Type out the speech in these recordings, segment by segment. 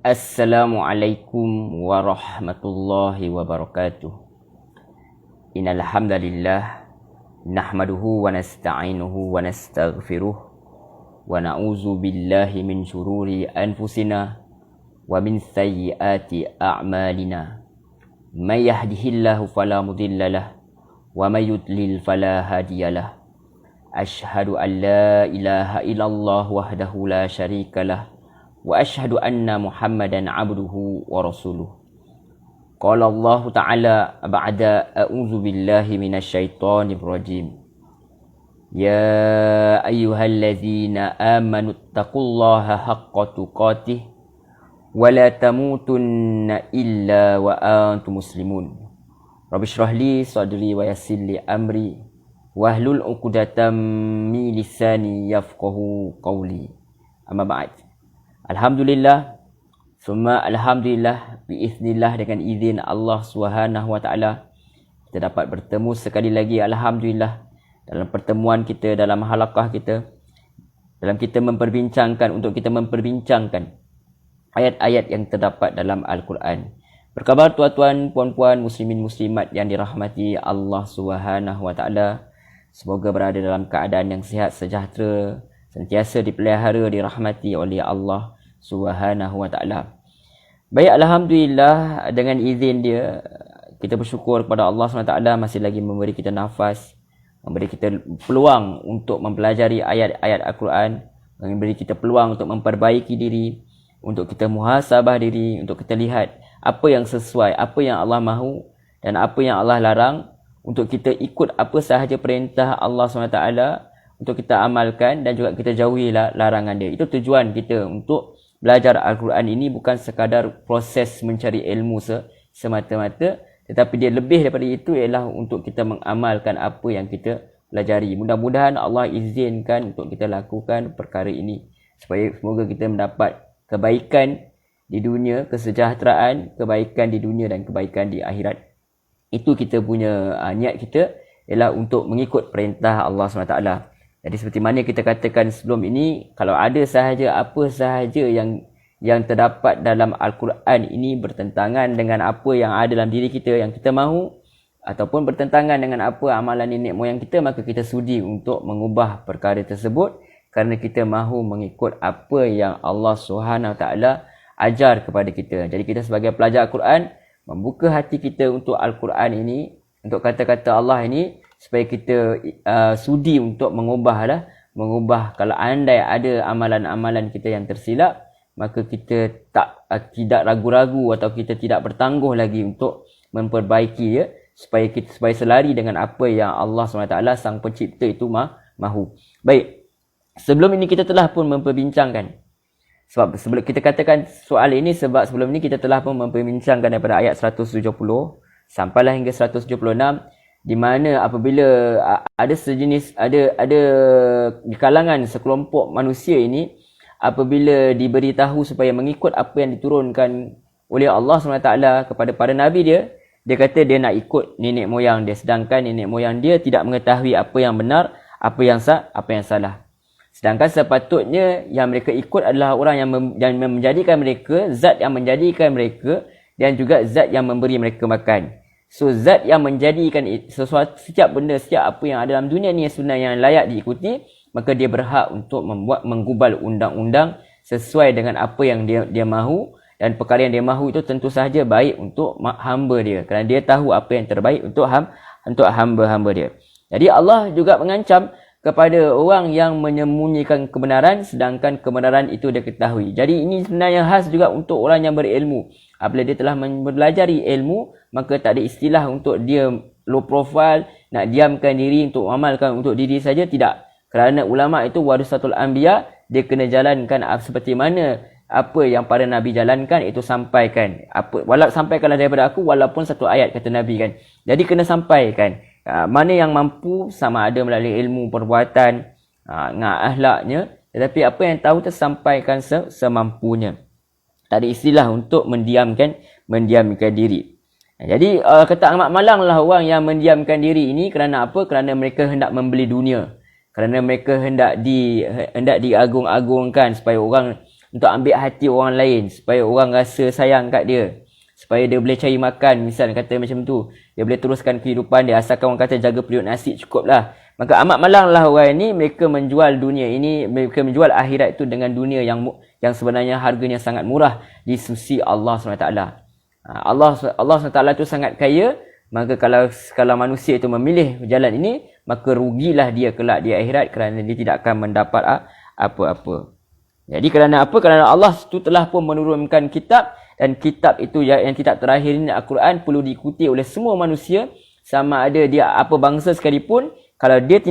Assalamualaikum warahmatullahi wabarakatuh. Innal hamdalillah nahmaduhu wa nasta'inuhu wa nastaghfiruh wa na'udzu billahi min syururi anfusina wa min sayyiati a'malina. May yahdihillahu fala mudhillalah wa may yudlil fala hadiyalah. Asyhadu an la ilaha illallah wahdahu la syarikalah wa asyhadu anna Muhammadan abduhu wa rasuluh. Qala Allah Ta'ala ba'da a'udzu billahi minasyaitonir rajim. Ya ayyuhallazina amanu taqullaha haqqa tuqatih wa la tamutunna illa wa antum muslimun. Rabbi shrah li sadri wa yassir li amri wahlul 'uqdatam min lisani yafqahu qawli. Amma ba'd. Alhamdulillah, summa alhamdulillah, biiznillah, dengan izin Allah Subhanahu wa taala kita dapat bertemu sekali lagi, alhamdulillah, dalam pertemuan kita, dalam halaqah kita, dalam kita memperbincangkan ayat-ayat yang terdapat dalam Al-Quran. Berkhabar tuan-tuan, puan-puan, muslimin muslimat yang dirahmati Allah Subhanahu wa taala, semoga berada dalam keadaan yang sihat, sejahtera, sentiasa dipelihara, dirahmati oleh Allah Subhanahu wa taala. Baik, alhamdulillah, dengan izin dia kita bersyukur kepada Allah SWT masih lagi memberi kita nafas, memberi kita peluang untuk mempelajari ayat-ayat Al-Quran, memberi kita peluang untuk memperbaiki diri, untuk kita muhasabah diri, untuk kita lihat apa yang sesuai, apa yang Allah mahu dan apa yang Allah larang, untuk kita ikut apa sahaja perintah Allah SWT, untuk kita amalkan dan juga kita jauhi larangan dia. Itu tujuan kita untuk belajar Al-Quran ini, bukan sekadar proses mencari ilmu semata-mata, tetapi dia lebih daripada itu, ialah untuk kita mengamalkan apa yang kita pelajari. Mudah-mudahan Allah izinkan untuk kita lakukan perkara ini, supaya semoga kita mendapat kebaikan di dunia, kesejahteraan, kebaikan di dunia dan kebaikan di akhirat. Itu kita punya niat kita, ialah untuk mengikut perintah Allah SWT. Jadi seperti mana kita katakan sebelum ini, kalau ada sahaja apa sahaja yang terdapat dalam Al-Quran ini bertentangan dengan apa yang ada dalam diri kita yang kita mahu, ataupun bertentangan dengan apa amalan nenek moyang kita, maka kita sudi untuk mengubah perkara tersebut, kerana kita mahu mengikut apa yang Allah SWT ajar kepada kita. Jadi kita sebagai pelajar Al-Quran, membuka hati kita untuk Al-Quran ini, untuk kata-kata Allah ini, supaya kita sudi untuk mengubah kalau andai ada amalan-amalan kita yang tersilap, maka kita tidak ragu-ragu atau kita tidak bertangguh lagi untuk memperbaiki dia, supaya selari dengan apa yang Allah SWT Sang Pencipta itu mahu. Baik, sebelum ini kita telah pun memperbincangkan, sebelum kita katakan soal ini, sebab sebelum ini kita telah pun memperbincangkan daripada ayat 170 sampailah hingga 176, di mana apabila ada sejenis, ada di kalangan sekelompok manusia ini, apabila diberitahu supaya mengikut apa yang diturunkan oleh Allah SWT kepada para nabi dia kata dia nak ikut nenek moyang dia, sedangkan nenek moyang dia tidak mengetahui apa yang benar, apa yang salah. Sedangkan sepatutnya yang mereka ikut adalah orang yang menjadikan mereka, zat yang menjadikan mereka, dan juga zat yang memberi mereka makan. So zat yang menjadikan sesuatu, setiap benda, setiap apa yang ada dalam dunia ni yang sebenarnya yang layak diikuti, maka dia berhak untuk menggubal undang-undang sesuai dengan apa yang dia mahu, dan perkara yang dia mahu itu tentu sahaja baik untuk hamba dia, kerana dia tahu apa yang terbaik untuk hamba-hamba dia. Jadi Allah juga mengancam kepada orang yang menyembunyikan kebenaran, sedangkan kebenaran itu dia ketahui. Jadi ini sebenarnya khas juga untuk orang yang berilmu. Apabila dia telah mempelajari ilmu, maka tak ada istilah untuk dia low profile, nak diamkan diri untuk amalkan untuk diri saja, tidak. Kerana ulama itu warisatul anbiya, dia kena jalankan seperti mana apa yang para nabi jalankan, itu sampaikan. Sampaikanlah daripada aku walaupun satu ayat, kata Nabi kan. Jadi kena sampaikan. Mana yang mampu, sama ada melalui ilmu perbuatan, dengan akhlaknya, tetapi apa yang tahu tersampaikan semampunya. Tak ada istilah untuk mendiamkan diri. Jadi kata amat malanglah orang yang mendiamkan diri ini. Kerana apa? Kerana mereka hendak membeli dunia. Kerana mereka hendak diagung-agungkan, supaya orang untuk ambil hati orang lain, supaya orang rasa sayang kat dia, supaya dia boleh cari makan, misal kata macam tu, dia boleh teruskan kehidupan dia, asalkan orang kata jaga periuk nasi cukup lah. Maka amat malanglah orang ni, mereka menjual dunia ini, mereka menjual akhirat itu dengan dunia yang sebenarnya harganya sangat murah di sisi Allah SWT. Allah SWT itu sangat kaya. Maka kalau manusia itu memilih jalan ini, maka rugilah dia kelak di akhirat, kerana dia tidak akan mendapat apa-apa. Jadi kerana apa? Kerana Allah itu telah pun menurunkan kitab, dan kitab itu yang kitab terakhir ini Al-Quran perlu diikuti oleh semua manusia, sama ada dia apa bangsa sekalipun. Kalau dia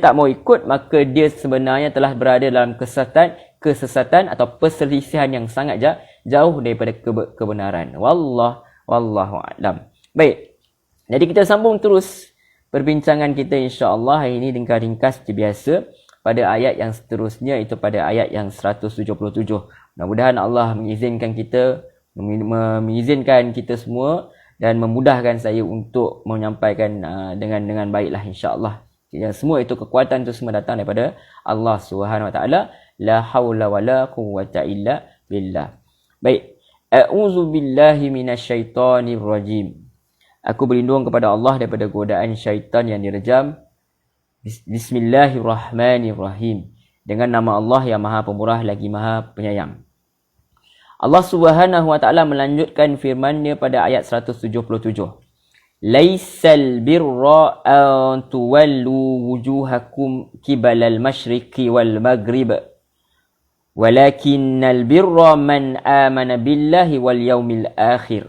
tak mau ikut, maka dia sebenarnya telah berada dalam kesesatan atau perselisihan yang sangat jauh daripada kebenaran. Wallahu a'lam. Baik. Jadi kita sambung terus perbincangan kita insya-Allah hari ini dengan ringkas seperti biasa pada ayat yang seterusnya, itu pada ayat yang 177. Mudah-mudahan Allah mengizinkan kita semua dan memudahkan saya untuk menyampaikan dengan baiklah insya-Allah. Semua itu kekuatan itu semua datang daripada Allah Subhanahu Wa Taala. La haula wala quwwata illa billah. Baik. A'udzu billahi minasyaitonir rajim. Aku berlindung kepada Allah daripada godaan syaitan yang direjam. Bismillahirrahmanirrahim. Dengan nama Allah yang Maha Pemurah lagi Maha Penyayang. Allah Subhanahu Wa Taala melanjutkan firman-Nya pada ayat 177. Laisal birra an tuwallu wujuhakum qibalal masyriqi wal maghrib. Walakinnal birra man amana billahi wal yaumil akhir.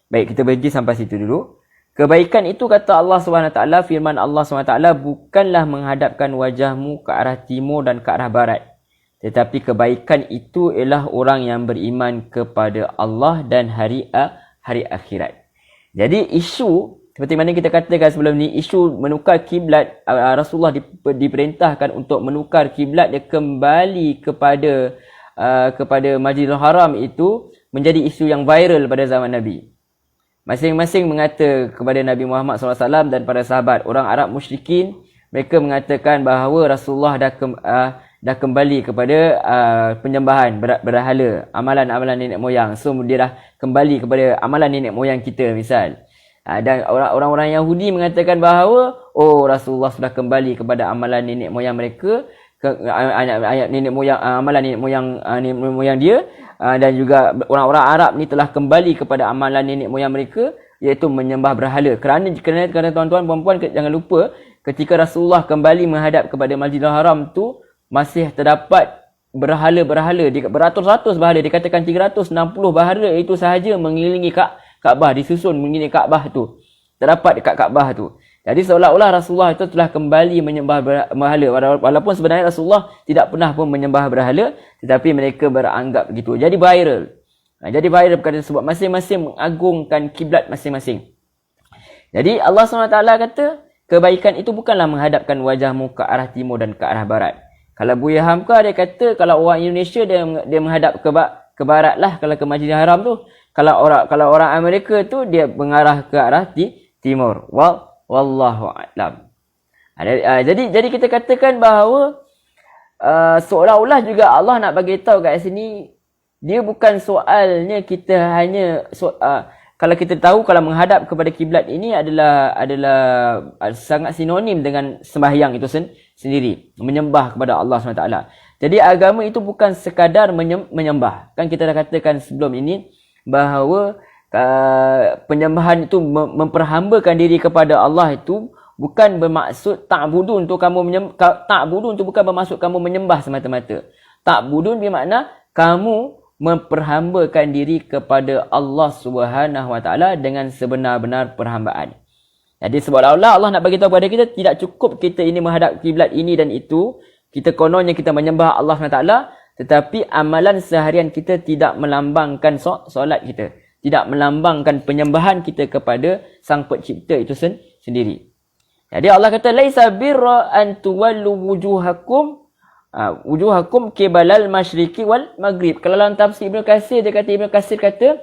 Baik, kita berhenti sampai situ dulu. Kebaikan itu, kata Allah SWT, firman Allah SWT, bukanlah menghadapkan wajahmu ke arah timur dan ke arah barat. Tetapi kebaikan itu ialah orang yang beriman kepada Allah dan hari akhirat. Jadi isu, seperti mana kita katakan sebelum ni, isu menukar kiblat, Rasulullah diperintahkan untuk menukar kiblat dia kembali kepada Masjidil Haram, itu menjadi isu yang viral pada zaman Nabi. Masing-masing mengata kepada Nabi Muhammad SAW dan para sahabat. Orang Arab musyrikin, mereka mengatakan bahawa Rasulullah dah kembali kepada penyembahan berhala, amalan-amalan nenek moyang. So dia dah kembali kepada amalan nenek moyang kita misal. Dan orang-orang Yahudi mengatakan bahawa Rasulullah sudah kembali kepada amalan nenek moyang mereka, amalan nenek moyang dia. Dan juga orang-orang Arab ni telah kembali kepada amalan nenek moyang mereka, iaitu menyembah berhala. Kerana tuan-tuan puan-puan, jangan lupa ketika Rasulullah kembali menghadap kepada Masjidil Haram tu, masih terdapat berhala-berhala, beratus-ratus berhala, dikatakan 360 berhala itu sahaja mengelilingi Kaabah, disusun mengelilingi Kaabah tu, terdapat dekat Kaabah tu. Jadi seolah-olah Rasulullah itu telah kembali menyembah berhala, walaupun sebenarnya Rasulullah tidak pernah pun menyembah berhala, tetapi mereka beranggap begitu. Jadi viral. Perkara sebab masing-masing mengagungkan kiblat masing-masing. Jadi Allah SWT kata, kebaikan itu bukanlah menghadapkan wajahmu ke arah timur dan ke arah barat. Kalau Buya Hamka, dia kata kalau orang Indonesia dia menghadap ke barat lah, kalau ke Masjidil Haram tu. Kalau orang Amerika tu dia mengarah ke arah timur. Wallahu a'lam. Jadi kita katakan bahawa seolah-olah juga Allah nak bagi tahu kat sini, dia bukan soalnya kita hanya kalau kita tahu kalau menghadap kepada kiblat ini adalah sangat sinonim dengan sembahyang itu sendiri, menyembah kepada Allah SWT. Jadi agama itu bukan sekadar menyembah. Kan kita dah katakan sebelum ini bahawa penyembahan itu memperhambakan diri kepada Allah itu bukan bermaksud ta'budun tu ta'budun tu bukan bermaksud kamu menyembah semata-mata. Ta'budun bermakna kamu memperhambakan diri kepada Allah Subhanahu Wa Taala dengan sebenar-benar perhambaan. Jadi seolah-olah Allah nak bagi tahu kepada kita, tidak cukup kita ini menghadap kiblat ini dan itu, kita kononnya kita menyembah Allah SWT, tetapi amalan seharian kita tidak melambangkan solat kita, tidak melambangkan penyembahan kita kepada Sang Pencipta itu sendiri. Jadi Allah kata laisa birra an tuwallu wujuhakum qibalal masyriqi wal maghrib. Kalau dalam tafsir Ibnu Katsir, Ibnu Katsir kata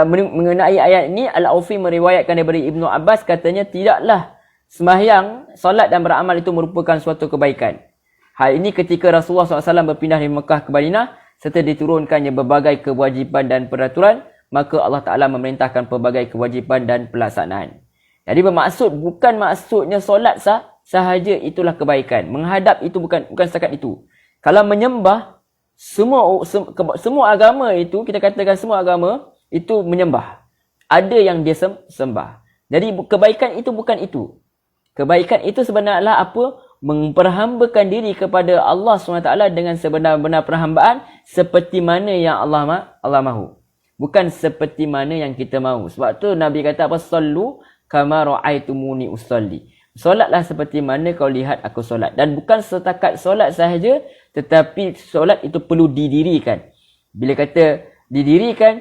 mengenai ayat ini, Al-Aufi meriwayatkan daripada Ibnu Abbas, katanya tidaklah sembahyang, solat dan beramal itu merupakan suatu kebaikan. Hal ini ketika Rasulullah SAW berpindah dari Mekah ke Madinah serta diturunkannya berbagai kewajipan dan peraturan, maka Allah Ta'ala memerintahkan pelbagai kewajipan dan pelaksanaan. Jadi bermaksud, bukan maksudnya solat sahaja itulah kebaikan. Menghadap itu bukan setakat itu. Kalau menyembah, semua agama itu, kita katakan semua agama itu menyembah. Ada yang dia sembah. Jadi kebaikan itu bukan itu. Kebaikan itu sebenarnya apa? Memperhambakan diri kepada Allah SWT dengan sebenar-benar perhambaan seperti mana yang Allah mahu. Bukan seperti mana yang kita mahu. Sebab tu Nabi kata apa? Sallu kama ra'aitumuni usalli. Solatlah seperti mana kau lihat aku solat. Dan bukan setakat solat sahaja, tetapi solat itu perlu didirikan. Bila kata didirikan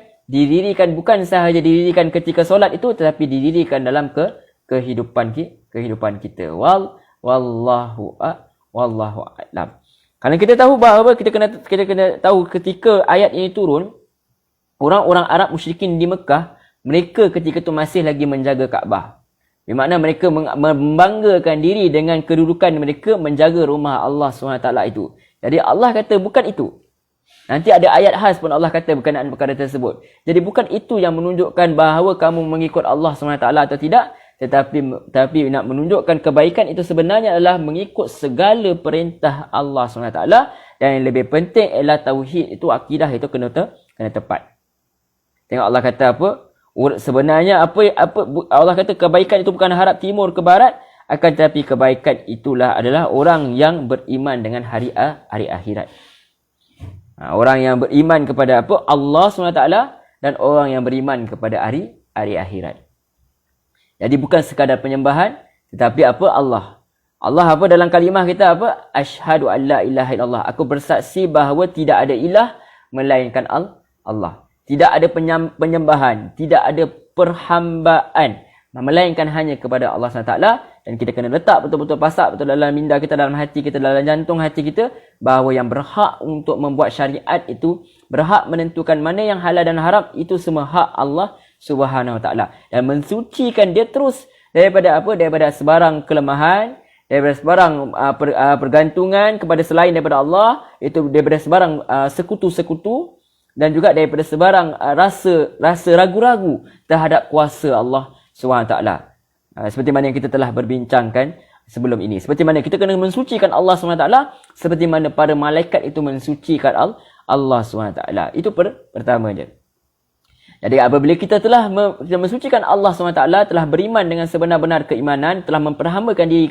bukan sahaja didirikan ketika solat itu, tetapi didirikan dalam kehidupan kita. Wallahu a'lam. Kalau kita tahu bahawa kita kena tahu ketika ayat ini turun, orang-orang Arab musyrikin di Mekah, mereka ketika itu masih lagi menjaga Kaabah. Bermakna mereka membanggakan diri dengan kedudukan mereka menjaga rumah Allah SWT itu. Jadi Allah kata bukan itu. Nanti ada ayat khas pun Allah kata berkenaan perkara tersebut. Jadi bukan itu yang menunjukkan bahawa kamu mengikut Allah SWT atau tidak. Tetapi nak menunjukkan kebaikan itu sebenarnya adalah mengikut segala perintah Allah SWT. Dan yang lebih penting ialah tauhid itu, akidah itu kena tepat. Tengok Allah kata apa? Sebenarnya apa Allah kata kebaikan itu bukan harap timur ke barat, akan tetapi kebaikan itulah adalah orang yang beriman dengan hari akhirat. Orang yang beriman kepada apa? Allah SWT dan orang yang beriman kepada hari akhirat. Jadi bukan sekadar penyembahan, tetapi apa? Allah apa dalam kalimah kita apa? Asyhadu an la ilaha illallah. Aku bersaksi bahawa tidak ada ilah melainkan Allah. Tidak ada penyembahan, tidak ada perhambaan melainkan hanya kepada Allah SWT. Dan kita kena letak betul-betul pasak betul dalam minda kita, dalam hati kita, dalam jantung hati kita, bahawa yang berhak untuk membuat syariat itu, berhak menentukan mana yang halal dan haram, itu semua hak Allah Subhanahu Wa Taala. Dan mensucikan dia terus daripada apa? Daripada sebarang kelemahan, daripada sebarang pergantungan kepada selain daripada Allah, itu daripada sebarang sekutu-sekutu, dan juga daripada sebarang rasa ragu-ragu terhadap kuasa Allah SWT. Seperti mana yang kita telah berbincangkan sebelum ini. Seperti mana kita kena mensucikan Allah SWT, seperti mana para malaikat itu mensucikan Allah SWT. Itu pertama je. Jadi apabila kita telah mensucikan Allah SWT, telah beriman dengan sebenar-benar keimanan, telah memperhambakan diri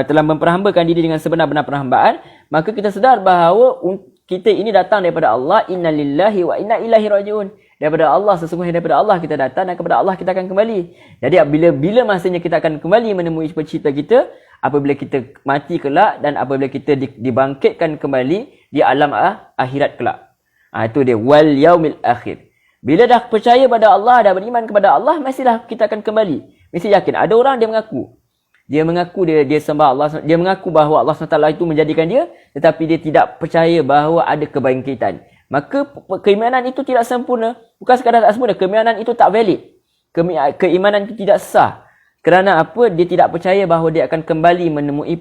telah memperhambakan diri dengan sebenar-benar perhambaan, maka kita sedar bahawa kita ini datang daripada Allah. Inna lillahi wa inna ilaihi raji'un. Daripada Allah, sesungguhnya daripada Allah kita datang dan kepada Allah kita akan kembali. Jadi bila masanya kita akan kembali menemui pencipta kita, apabila kita mati kelak dan apabila kita dibangkitkan kembali di alam akhirat kelak. Itu dia wal yaumil akhir. Bila dah percaya pada Allah, dah beriman kepada Allah, mestilah kita akan kembali. Mesti yakin. Ada orang dia mengaku dia sembah Allah, dia mengaku bahawa Allah SWT itu menjadikan dia, tetapi dia tidak percaya bahawa ada kebangkitan. Maka keimanan itu tidak sempurna. Bukan sekadar tak sempurna, keimanan itu tak valid. Keimanan itu tidak sah. Kerana apa? Dia tidak percaya bahawa dia akan kembali menemui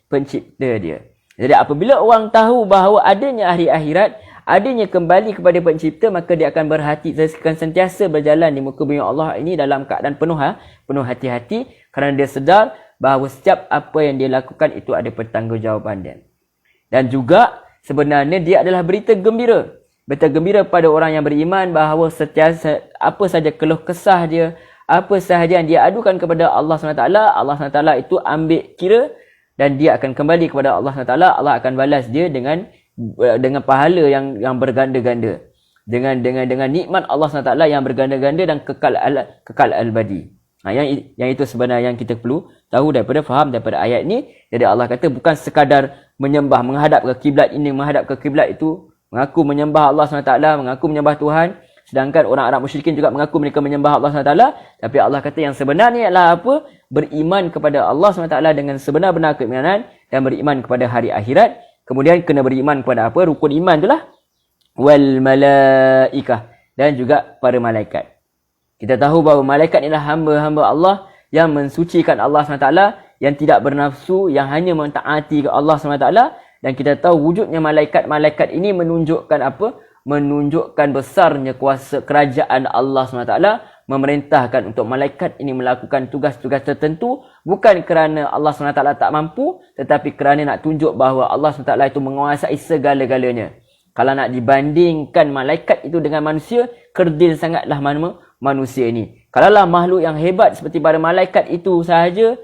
pencipta dia. Jadi apabila orang tahu bahawa adanya hari akhirat, adanya kembali kepada pencipta, maka dia akan akan sentiasa berjalan di muka bumi Allah ini dalam keadaan penuh hati-hati, kerana dia sedar bahawa setiap apa yang dia lakukan itu ada pertanggungjawaban dia. Dan juga sebenarnya dia adalah berita gembira. Berita gembira pada orang yang beriman bahawa setiap apa saja keluh kesah dia, apa sahaja yang dia adukan kepada Allah SWT, Allah SWT itu ambil kira dan dia akan kembali kepada Allah SWT. Allah akan balas dia dengan pahala yang berganda-ganda. Dengan nikmat Allah SWT yang berganda-ganda dan kekal al-badi. Yang itu sebenarnya yang kita perlu tahu faham daripada ayat ni. Jadi Allah kata bukan sekadar menyembah, menghadap ke kiblat ini, menghadap ke kiblat itu, mengaku menyembah Allah SWT, mengaku menyembah Tuhan. Sedangkan orang Arab musyrikin juga mengaku mereka menyembah Allah SWT. Tapi Allah kata yang sebenarnya adalah apa? Beriman kepada Allah SWT dengan sebenar-benar keimanan dan beriman kepada hari akhirat. Kemudian kena beriman kepada apa? Rukun iman itulah. Wal malaikah. Dan juga para malaikat. Kita tahu bahawa malaikat ialah hamba-hamba Allah yang mensucikan Allah SWT, yang tidak bernafsu, yang hanya mentaati ke Allah SWT. Dan kita tahu wujudnya malaikat-malaikat ini menunjukkan apa? Menunjukkan besarnya kuasa kerajaan Allah SWT, memerintahkan untuk malaikat ini melakukan tugas-tugas tertentu, bukan kerana Allah SWT tak mampu, tetapi kerana nak tunjuk bahawa Allah SWT itu menguasai segala-galanya. Kalau nak dibandingkan malaikat itu dengan manusia, kerdil sangatlah manusia ini. Kalaulah makhluk yang hebat seperti para malaikat itu sahaja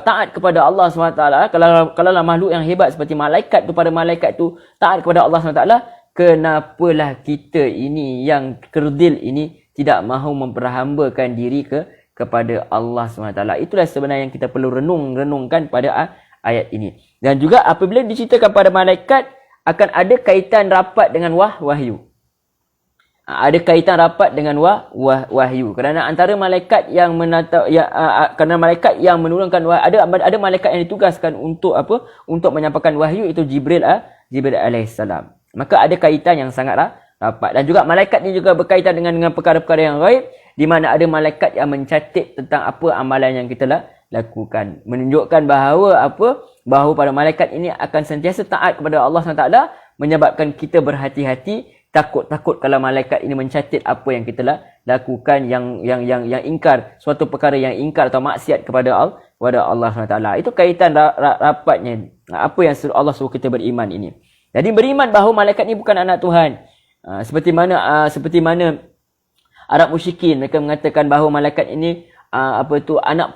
taat kepada Allah SWT, kalaulah makhluk yang hebat seperti malaikat tu, para malaikat tu taat kepada Allah SWT, kenapalah kita ini yang kerdil ini tidak mahu memperhambakan diri kepada Allah SWT. Itulah sebenarnya yang kita perlu renungkan pada ayat ini. Dan juga apabila diceritakan pada malaikat, akan ada kaitan rapat dengan wahyu. Ada kaitan rapat dengan wahyu. Kerana antara malaikat yang kerana malaikat yang menurunkan wahyu, ada malaikat yang ditugaskan untuk apa? Untuk menyampaikan wahyu, itu Jibril alaihissalam. Maka ada kaitan yang sangat rapat. Dan juga malaikat ni juga berkaitan dengan perkara-perkara yang gaib, di mana ada malaikat yang mencatat tentang apa amalan yang kita lakukan. Menunjukkan bahawa bahawa para malaikat ini akan sentiasa taat kepada Allah SWT, menyebabkan kita berhati-hati, takut kalau malaikat ini mencatat apa yang kita lakukan yang ingkar, suatu perkara yang ingkar atau maksiat kepada Allah SWT. Itu kaitan rapatnya apa yang Allah suruh kita beriman ini. Jadi beriman bahawa malaikat ini bukan anak Tuhan. Seperti mana Arab musyrikin, mereka mengatakan bahawa malaikat ini anak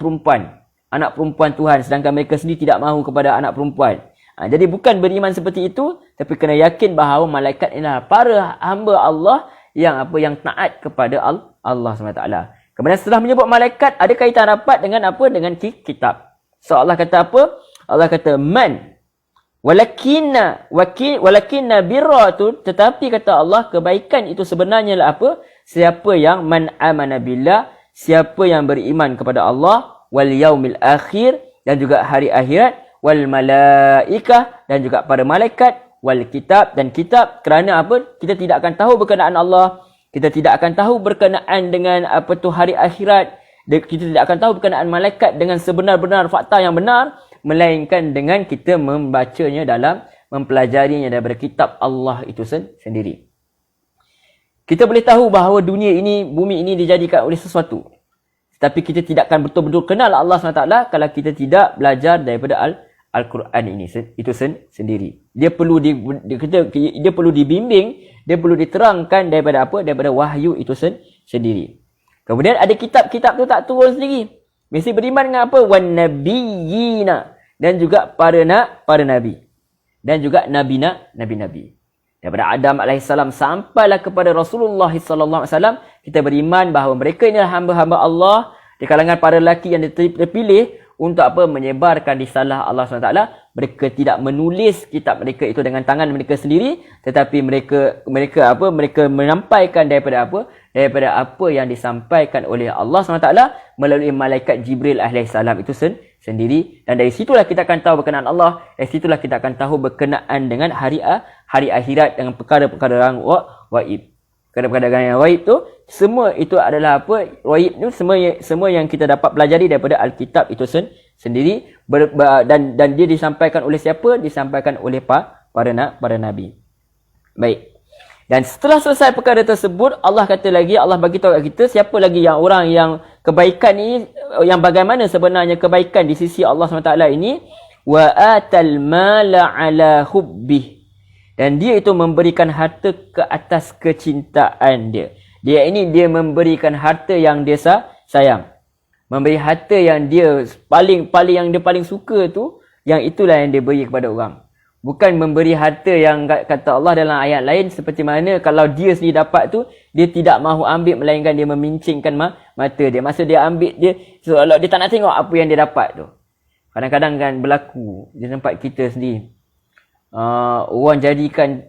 perempuan Tuhan, sedangkan mereka sendiri tidak mahu kepada anak perempuan. Jadi bukan beriman seperti itu, tapi kena yakin bahawa malaikat inilah para hamba Allah yang taat kepada Allah SWT. Kemudian setelah menyebut malaikat, ada kaitan rapat dengan Dengan kitab. So Allah kata apa? Allah kata man walakinna birra tu, tetapi kata Allah, kebaikan itu sebenarnya apa? Siapa yang man amana billah, siapa yang beriman kepada Allah, wal yaumil akhir, dan juga hari akhirat, wal malaikah, dan juga para malaikat, wal kitab, dan kitab. Kerana apa? Kita tidak akan tahu berkenaan Allah, kita tidak akan tahu berkenaan dengan hari akhirat, kita tidak akan tahu berkenaan malaikat dengan sebenar-benar fakta yang benar, melainkan dengan kita membacanya mempelajarinya daripada kitab Allah itu sendiri. Kita boleh tahu bahawa bumi ini dijadikan oleh sesuatu. Tapi kita tidak akan betul-betul kenal Allah SWT kalau kita tidak belajar daripada Al-Quran ini itu sendiri. Dia perlu dibimbing, dia perlu diterangkan daripada Daripada wahyu itu sendiri. Kemudian ada kitab-kitab tu tak turun sendiri. Mesti beriman dengan apa? Wan nabiyina, dan juga para nabi. Dan juga nabi-nabi. Daripada Adam alaihissalam sampailah kepada Rasulullah sallallahu alaihi wasallam, kita beriman bahawa mereka inilah hamba-hamba Allah di kalangan para lelaki yang terpilih untuk menyebarkan risalah Allah SWT. Mereka tidak menulis kitab mereka itu dengan tangan mereka sendiri, tetapi mereka menyampaikan daripada apa yang disampaikan oleh Allah SWT melalui malaikat Jibril alaihissalam itu sendiri. Dan dari situlah kita akan tahu berkenaan Allah, dari situlah kita akan tahu berkenaan dengan hari akhirat, dengan perkara-perkara yang waib. Perkara-perkara yang waib tu, semua itu adalah waib tu semua yang kita dapat pelajari daripada Alkitab itu sendiri, dan dia disampaikan oleh siapa? Disampaikan oleh para nabi. Baik. Dan setelah selesai perkara tersebut, Allah kata lagi, Allah bagi tahu kat kita siapa lagi yang orang yang kebaikan ini, yang bagaimana sebenarnya kebaikan di sisi Allah SWT ini. Wa atal mala ala hubbih, dan dia itu memberikan harta ke atas kecintaan dia. Dia memberikan harta yang dia sayang. Memberi harta yang dia paling suka tu, yang itulah yang dia beri kepada orang. Bukan memberi harta yang kata Allah dalam ayat lain, seperti mana kalau dia sendiri dapat tu, dia tidak mahu ambil, melainkan dia memincingkan mata dia. Masa dia ambil, dia seolah dia tak nak tengok apa yang dia dapat tu. Kadang-kadang kan berlaku di tempat kita sendiri. Orang jadikan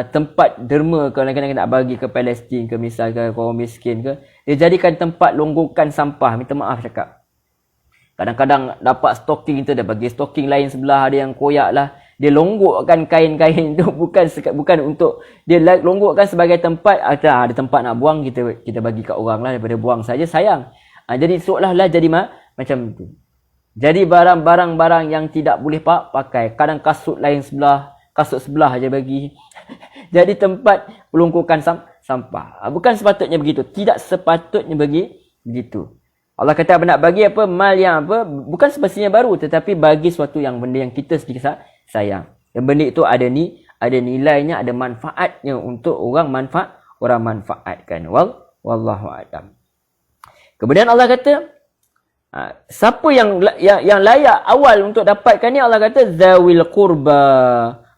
tempat derma, kadang-kadang nak bagi ke Palestin ke, misalkan orang miskin ke, dia jadikan tempat longgokan sampah. Minta maaf cakap. Kadang-kadang dapat stocking tu, dia bagi stocking lain sebelah, ada yang koyak lah. Dia longgokkan kain-kain tu bukan untuk, dia longgokkan sebagai tempat, ada tempat nak buang, kita bagi kat orang lah, daripada buang saja sayang. Jadi seolah-olah jadi macam tu. Jadi barang-barang yang tidak boleh pakai. Kadang kasut lain sebelah, kasut sebelah aja bagi. Jadi tempat pelungkukan sampah. Bukan sepatutnya begitu. Tidak sepatutnya begitu. Allah kata apa nak bagi apa? Mal yang apa? Bukan semestinya baru. Tetapi bagi suatu yang benda yang kita sedikit sayang. Dan benda itu ada nilainya, ada manfaatnya untuk orang manfaatkan. Wallahu a'lam. Kemudian Allah kata, siapa yang layak awal untuk dapatkan ni, Allah kata zawil qurba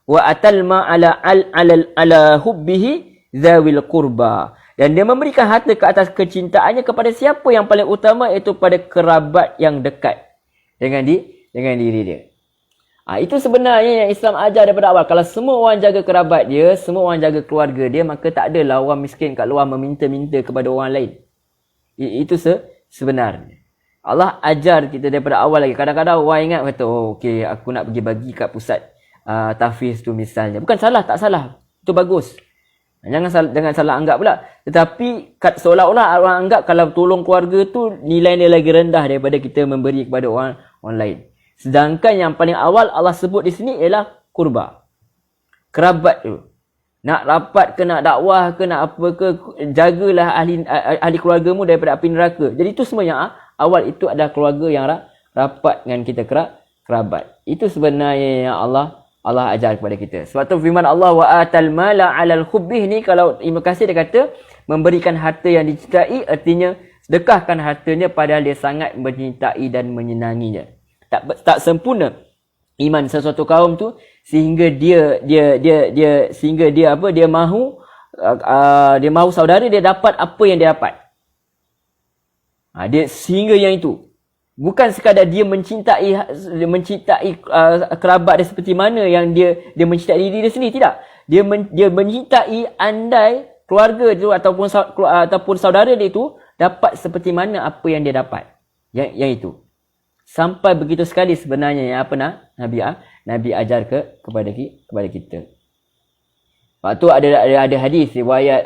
wa atalma ala hubbihi zawil qurba. Dan dia memberikan harta ke atas kecintaannya kepada siapa yang paling utama, iaitu pada kerabat yang dekat dengan diri dia. Itu sebenarnya yang Islam ajar daripada awal. Kalau semua orang jaga kerabat dia, semua orang jaga keluarga dia, maka tak adalah orang miskin kat luar meminta-minta kepada orang lain. Itu sebenarnya. Allah ajar kita daripada awal lagi. Kadang-kadang orang ingat kata, oh okey, aku nak pergi bagi kat pusat tahfiz tu misalnya. Bukan salah, tak salah. Itu bagus. Jangan salah anggap pula. Tetapi seolah-olah orang anggap kalau tolong keluarga tu nilainya lagi rendah daripada kita memberi kepada orang lain. Sedangkan yang paling awal Allah sebut di sini ialah kurba. Kerabat tu. Nak rapat ke, nak dakwah ke, nak apa ke, jagalah ahli keluargamu daripada api neraka. Jadi itu semua yang awal itu adalah keluarga yang rapat dengan kita kerabat. Itu sebenarnya yang Allah ajar kepada kita. Sebab tu firman Allah wa atal mala 'alal hubbih ni, kalau Ibnu Katsir dia kata memberikan harta yang dicintai, artinya sedekahkan hartanya padahal dia sangat mencintai dan menyenanginya. Tak sempurna iman sesuatu kaum tu sehingga dia mahu saudara dia dapat apa yang dia dapat. Dia sehingga yang itu. Bukan sekadar dia mencintai kerabat dia seperti mana yang dia mencintai diri dia sendiri, tidak. Dia mencintai andai keluarga dia ataupun saudara dia itu dapat seperti mana apa yang dia dapat. Yang itu. Sampai begitu sekali sebenarnya yang apa Nabi ajar kepada kita. Waktu ada hadis riwayat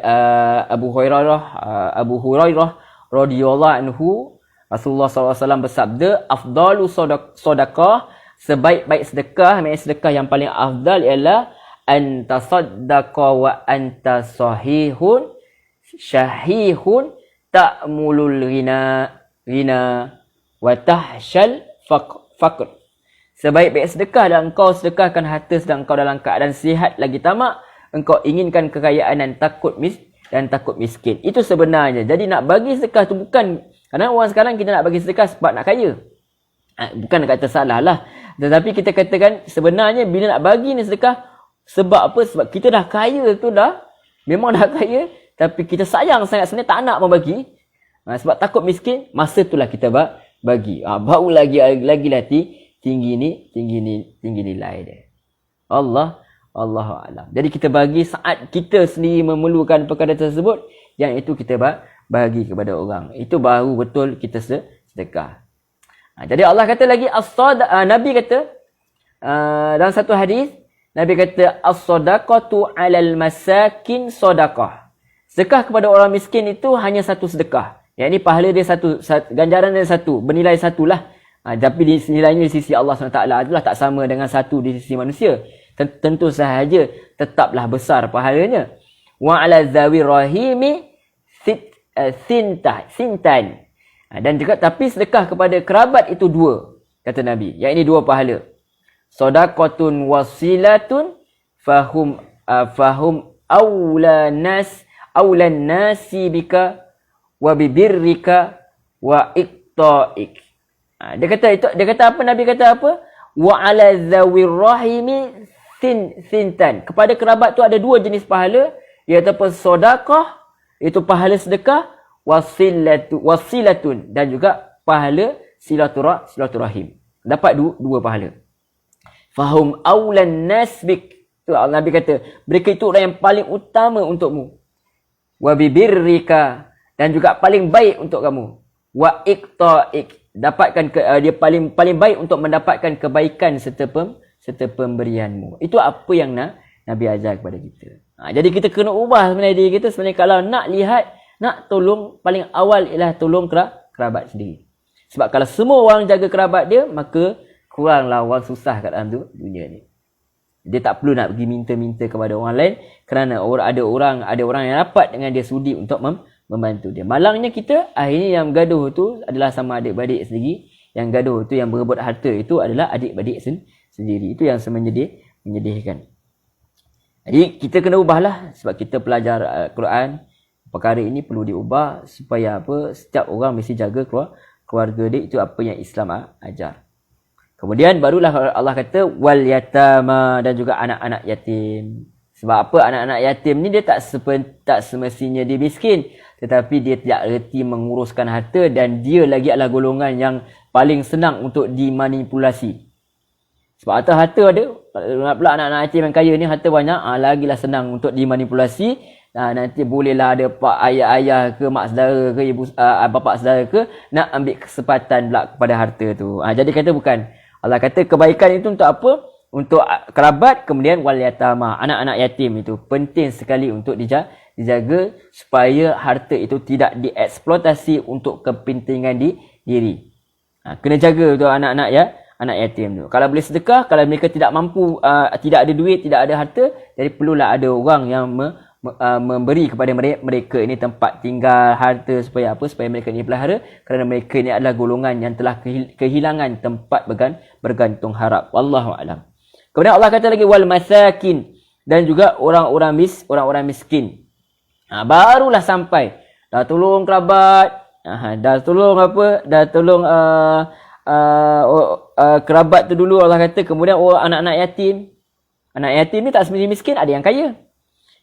Abu Hurairah radhiyallahu anhu, Rasulullah SAW bersabda, afdalu sedekah, sebaik-baik sedekah, maksudnya sedekah yang paling afdal ialah anta saddaqa wa anta sahihun syahihun ta'mulul ghina wa tahsyal faqr. Sebaik-baik sedekah dan engkau sedekahkan harta sedang engkau dalam keadaan sihat lagi tamak, engkau inginkan kekayaan dan takut miskin. Itu sebenarnya. Jadi nak bagi sedekah tu bukan, kerana orang sekarang kita nak bagi sedekah sebab nak kaya. Bukan nak kata salah lah. Tetapi kita katakan sebenarnya bila nak bagi ni sedekah, sebab apa? Sebab kita dah kaya tu memang dah kaya, tapi kita sayang sangat sebenarnya tak nak membagi. Sebab takut miskin, masa itulah kita bagi. Baru lagi tinggi nilai dia. Allahu a'lam. Jadi kita bagi saat kita sendiri memerlukan perkara tersebut, yang itu kita bagi kepada orang. Itu baru betul kita sedekah. Jadi Allah kata lagi Nabi kata dalam satu hadis, Nabi kata as-sadaqatu 'alal masakin sadaqah. Sedekah kepada orang miskin itu hanya satu sedekah. Yang ini pahala dia satu, ganjaran dia satu, bernilai satulah. Tapi nilainya di sisi Allah SWT adalah tak sama dengan satu di sisi manusia. Tentu sahaja tetaplah besar pahalanya. Wa 'ala zawi rahimi sintan. Dan juga tapi sedekah kepada kerabat itu dua, kata Nabi. Yang ini dua pahala. Sadaqatun wasilatun fahum awlan nasi bika wa bibirrika wa iqta'ik. Dia kata apa? Nabi kata apa? Wa 'ala zawir rahimi sintan. Kepada kerabat tu ada dua jenis pahala, iaitu sedekah, itu pahala sedekah, wasilatun, dan juga pahala silaturahim. Dapat dua pahala. Fahum awlan nasbik. Tu Nabi kata, mereka itu orang yang paling utama untukmu. Wa bibirrika, dan juga paling baik untuk kamu. Wa iqta'ik, dapatkan dia paling baik untuk mendapatkan kebaikan serta pemberianmu. Itu apa yang Nabi ajar kepada kita. Jadi kita kena ubah sebenarnya diri kita. Sebenarnya kalau nak tolong, paling awal ialah tolong kerabat sendiri. Sebab kalau semua orang jaga kerabat dia, maka kuranglah orang susah kat dalam dunia ni. Dia tak perlu nak pergi minta-minta kepada orang lain, kerana ada orang yang rapat dengan dia sudi untuk membantu dia. Malangnya kita akhirnya yang gaduh tu adalah sama adik-beradik sendiri. Yang gaduh tu, yang berebut harta itu adalah adik-beradik sendiri. Itu yang menyedihkan. Jadi kita kena ubahlah, sebab kita pelajar Quran. Perkara ini perlu diubah supaya setiap orang mesti jaga keluarga dia. Itu apa yang Islam ajar. Kemudian barulah Allah kata wal yatama, dan juga anak-anak yatim. Sebab apa? Anak-anak yatim ni dia tak semestinya dia miskin, tetapi dia tidak reti menguruskan harta, dan dia lagi adalah golongan yang paling senang untuk dimanipulasi. Sebab harta ada, pula anak-anak yatim yang kaya ni harta banyak, lagilah senang untuk dimanipulasi. Nanti bolehlah ada pak ayah-ayah ke, mak saudara ke, ibu bapa saudara ke, nak ambil kesempatan pula kepada harta tu. Jadi kata bukan. Allah kata kebaikan itu untuk apa? Untuk kerabat, kemudian wal yatama, anak-anak yatim itu penting sekali untuk dijaga supaya harta itu tidak dieksploitasi untuk kepentingan diri. Kena jaga tu anak-anak anak yatim tu. Kalau boleh sedekah, kalau mereka tidak mampu, tidak ada duit, tidak ada harta, jadi perlulah ada orang yang memberi kepada mereka ini tempat tinggal, harta, supaya apa? Supaya mereka ini pelihara, kerana mereka ini adalah golongan yang telah kehilangan tempat bergantung harap. Wallahu a'lam. Kemudian Allah kata lagi wal masakin, dan juga orang-orang miskin. Barulah sampai dah tolong kerabat, dah tolong kerabat tu dulu Allah kata. Kemudian anak-anak yatim. Anak yatim ni tak semestinya miskin, ada yang kaya.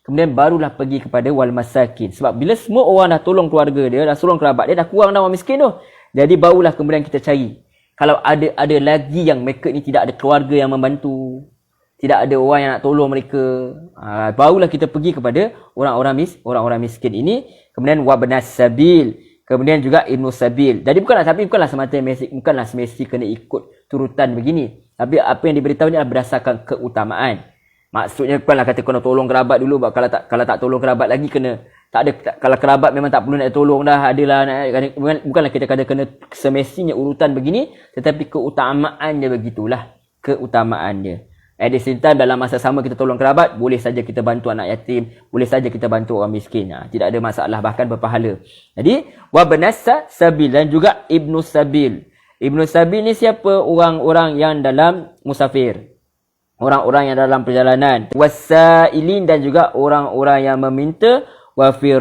Kemudian barulah pergi kepada wal masakin. Sebab bila semua orang dah tolong keluarga dia, dah tolong kerabat dia, dah kurang dah orang miskin tu. Jadi barulah kemudian kita cari. Kalau ada lagi yang mereka ni tidak ada keluarga yang membantu, tidak ada orang yang nak tolong mereka, barulah kita pergi kepada orang-orang miskin ini. Kemudian wabnas sabil, kemudian juga ibnu sabil. Jadi bukanlah semata bukanlah semesti kena ikut turutan begini. Tapi apa yang diberitahu ni adalah berdasarkan keutamaan. Maksudnya bukanlah kata kena tolong kerabat dulu, kalau tak tolong kerabat lagi kena tak ada. Kalau kerabat memang tak perlu nak tolong dah, adalah bukanlah kita kata kena semestinya urutan begini, tetapi keutamaannya begitulah, keutamaannya. At the same time, dalam masa sama kita tolong kerabat, boleh saja kita bantu anak yatim, boleh saja kita bantu orang miskin. Tidak ada masalah, bahkan berpahala. Jadi wabnas sabil, dan juga ibnu sabil. Ibnu sabil ni siapa? Orang-orang yang dalam musafir, orang-orang yang dalam perjalanan. Wasailin, dan juga orang-orang yang meminta. Wa fi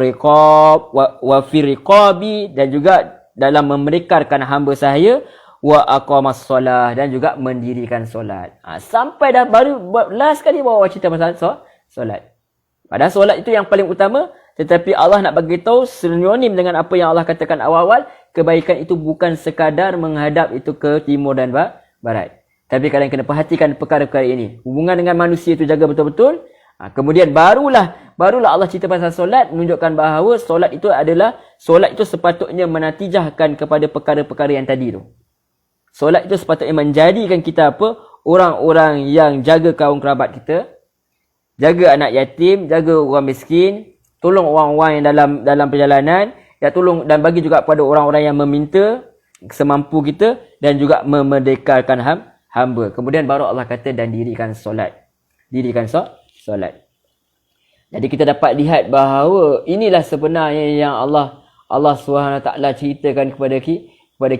riqabi, dan juga dalam memerdekakan hamba sahaya. Wa aqamas solah, dan juga mendirikan solat. Sampai dah baru last kali bawa cerita pasal solat. Padahal solat itu yang paling utama, tetapi Allah nak bagi tahu sinonim dengan apa yang Allah katakan awal-awal, kebaikan itu bukan sekadar menghadap itu ke timur dan barat. Tapi kalian kena perhatikan perkara-perkara ini. Hubungan dengan manusia itu jaga betul-betul. Kemudian barulah Allah cerita pasal solat, menunjukkan bahawa solat itu sepatutnya menatijahkan kepada perkara-perkara yang tadi tu. Solat itu sepatutnya menjadikan kita apa? Orang-orang yang jaga kaum kerabat kita, jaga anak yatim, jaga orang miskin, tolong orang-orang yang dalam perjalanan, tolong dan bagi juga kepada orang-orang yang meminta semampu kita, dan juga memerdekakan hamba. Kemudian baru Allah kata dan dirikan solat. Dirikan solat. Jadi kita dapat lihat bahawa inilah sebenarnya yang Allah SWT ceritakan kepada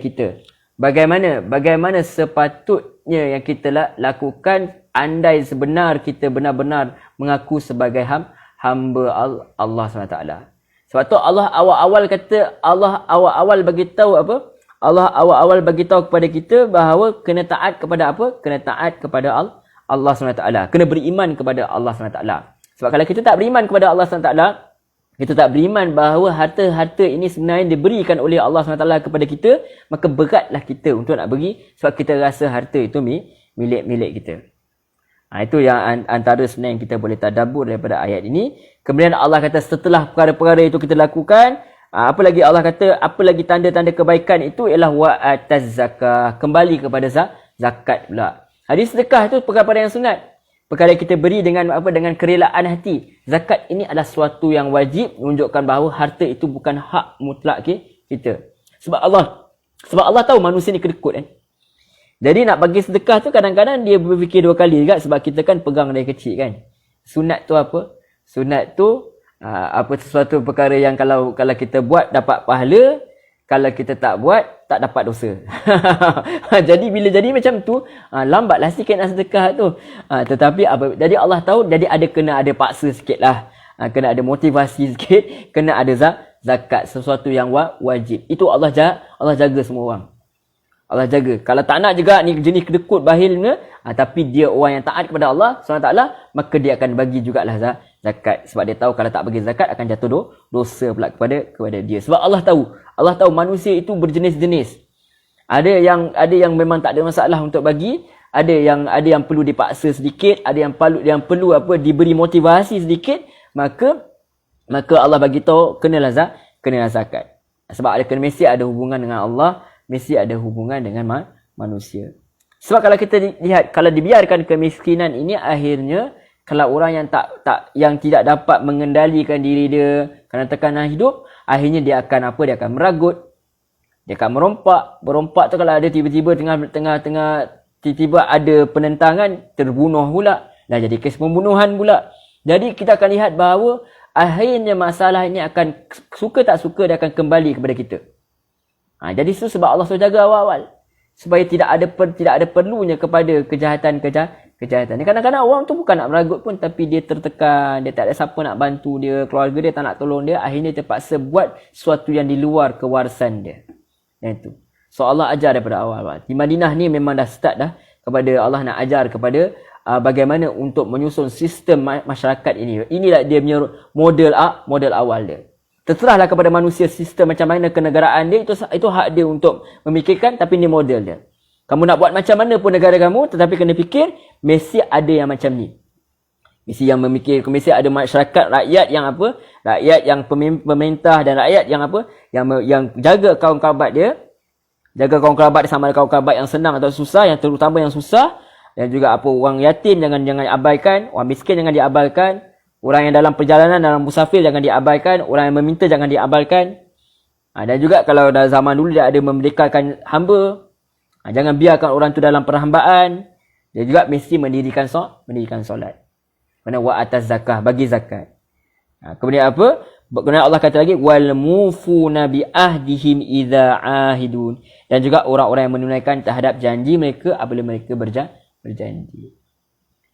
kita. Bagaimana sepatutnya yang kita lakukan andai sebenar kita benar-benar mengaku sebagai hamba Allah SWT. Sebab tu Allah awal-awal bagi tahu apa? Allah awal-awal bagi tahu kepada kita bahawa kena taat kepada apa? Kena taat kepada Allah SWT. Kena beriman kepada Allah SWT. Sebab kalau kita tak beriman kepada Allah SWT, kita tak beriman bahawa harta-harta ini sebenarnya diberikan oleh Allah SWT kepada kita, maka beratlah kita untuk nak beri, sebab kita rasa harta itu milik kita. Itu yang antara sebenarnya yang kita boleh tadabbur daripada ayat ini. Kemudian Allah kata setelah perkara-perkara itu kita lakukan, apa lagi Allah kata, apa lagi tanda-tanda kebaikan itu ialah wa'ataz zakah, kembali kepada zakat pula. Hadis sedekah itu perkara-perkara yang sunat. Perkara kita beri dengan apa? Dengan kerelaan hati. Zakat ini adalah suatu yang wajib, menunjukkan bahawa harta itu bukan hak mutlak kita. Sebab Allah Sebab Allah tahu manusia ni kedekut kan. Jadi nak bagi sedekah tu kadang-kadang dia berfikir 2 kali juga sebab kita kan pegang dari kecil kan. Sunat tu apa? Sunat tu apa sesuatu perkara yang kalau kita buat dapat pahala, kalau kita tak buat tak dapat dosa. Jadi bila jadi macam tu, lambatlah sikit nak sedekah tu. Tetapi jadi Allah tahu, jadi kena ada paksa sikitlah. Kena ada motivasi sikit, kena ada zakat, sesuatu yang wajib. Itu Allah jaga semua orang. Allah jaga. Kalau tak nak juga ni jenis kedekut bahil ni, tapi dia orang yang taat kepada Allah SWT, maka dia akan bagi jugalah zakat. Sebab dia tahu kalau tak bagi zakat akan jatuh dosa pula kepada dia. Sebab Allah tahu manusia itu berjenis-jenis. Ada yang memang tak ada masalah untuk bagi, ada yang perlu dipaksa sedikit, ada yang perlu diberi motivasi sedikit, maka Allah bagi tahu kenalah zakat. Sebab mesti ada hubungan dengan Allah, mesti ada hubungan dengan manusia. Sebab kalau kita lihat, kalau dibiarkan kemiskinan ini, akhirnya kalau orang yang tidak dapat mengendalikan diri dia kerana tekanan hidup, akhirnya dia akan meragut, dia akan berompak tu kalau ada tiba-tiba tiba-tiba ada penentangan, terbunuh pula, dah jadi kes pembunuhan pula. Jadi kita akan lihat bahawa akhirnya masalah ini akan, suka tak suka, dia akan kembali kepada kita. Jadi itu sebab Allah sudah jaga awal-awal, supaya tidak ada perlunya kepada kejahatan. Kadang-kadang orang tu bukan nak meragut pun, tapi dia tertekan, dia tak ada siapa nak bantu dia, keluarga dia tak nak tolong dia, akhirnya terpaksa buat sesuatu yang di luar kewarasan dia. Itu. So Allah ajar daripada awal. Di Madinah ni memang dah start dah kepada Allah nak ajar kepada bagaimana untuk menyusun sistem masyarakat ini. Inilah dia punya model awal dia. Terserahlah kepada manusia sistem macam mana kenegaraan dia, itu hak dia untuk memikirkan, tapi ni model dia. Kamu nak buat macam mana pun negara kamu, tetapi kena fikir mesti ada yang macam ni. Mesti yang memikir, mesti ada masyarakat, rakyat yang rakyat yang pemerintah dan rakyat yang yang jaga kaum kerabat dia. Jaga kaum kerabat sama ada kaum kerabat yang senang atau susah, yang terutama yang susah, dan juga orang yatim jangan abaikan, orang miskin jangan diabaikan. Orang yang dalam perjalanan, dalam musafir jangan diabaikan. Orang yang meminta jangan diabaikan. Dan juga kalau dah zaman dulu dia ada memerdekakan hamba, jangan biarkan orang tu dalam perhambaan. Dia juga mesti mendirikan solat. Mana wa atas zakah, bagi zakat. Kemudian apa? Kemudian Allah kata lagi, wal mufuna bi ahdihim idza ahidun. Dan juga orang-orang yang menunaikan terhadap janji mereka apabila mereka berjanji.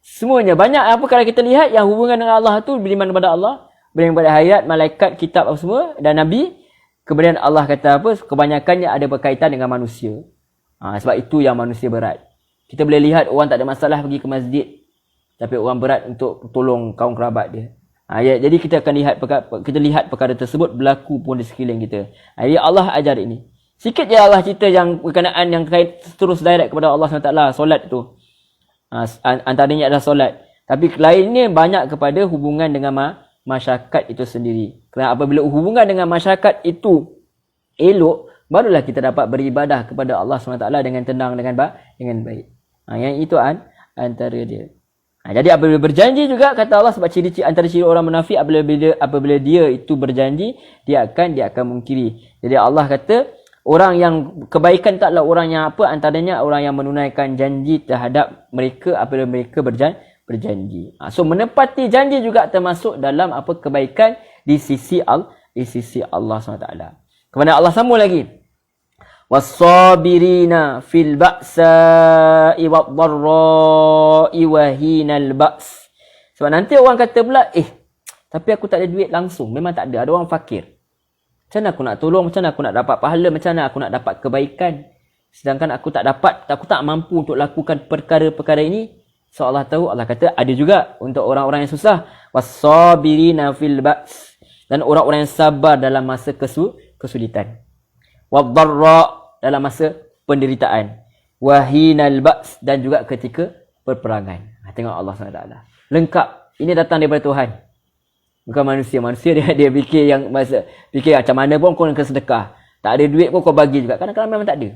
Semuanya banyak kalau kita lihat yang hubungan dengan Allah tu, beriman kepada Allah, beriman kepada hayat, malaikat, kitab apa semua dan nabi. Kemudian Allah kata kebanyakannya ada berkaitan dengan manusia. Sebab itu yang manusia berat. Kita boleh lihat orang tak ada masalah pergi ke masjid, tapi orang berat untuk tolong kaum kerabat dia. Jadi kita akan lihat perkara tersebut berlaku pun di sekeliling kita. Jadi Allah ajar ini. Sikit je Allah cerita yang berkenaan yang kait terus direct kepada Allah SWT, solat tu. Antaranya adalah solat. Tapi lainnya banyak kepada hubungan dengan masyarakat itu sendiri. Kerana apabila hubungan dengan masyarakat itu elok, barulah kita dapat beribadah kepada Allah SWT dengan tenang, dengan baik. Yang itu antara dia. Jadi apabila berjanji juga, kata Allah, sebab antara ciri orang munafik apabila dia itu berjanji, dia akan mungkiri. Jadi Allah kata orang yang kebaikan taklah orang yang antaranya orang yang menunaikan janji terhadap mereka apabila mereka berjanji. So menepati janji juga termasuk dalam kebaikan di sisi Allah SWT. Kemudian Allah sambung lagi. Was-sabirina fil ba'sa'i wad-dharra'i wa hinal ba's. Sebab nanti orang kata pula, tapi aku tak ada duit langsung. Memang tak ada orang fakir. Macam mana aku nak tolong? Macam mana aku nak dapat pahala? Macam mana aku nak dapat kebaikan? Sedangkan aku tak mampu untuk lakukan perkara-perkara ini. So Allah tahu, Allah kata ada juga untuk orang-orang yang susah. Was-sabirina fil ba's. Dan orang-orang yang sabar dalam masa kesulitan. Wad-dharra' dalam masa penderitaan. Wahinal ba's, dan juga ketika perperangan. Tengok Allah SWT. Lengkap. Ini datang daripada Tuhan. Bukan manusia. Manusia dia fikir macam mana pun kau nak sedekah. Tak ada duit pun kau bagi juga. Kadang-kadang memang tak ada.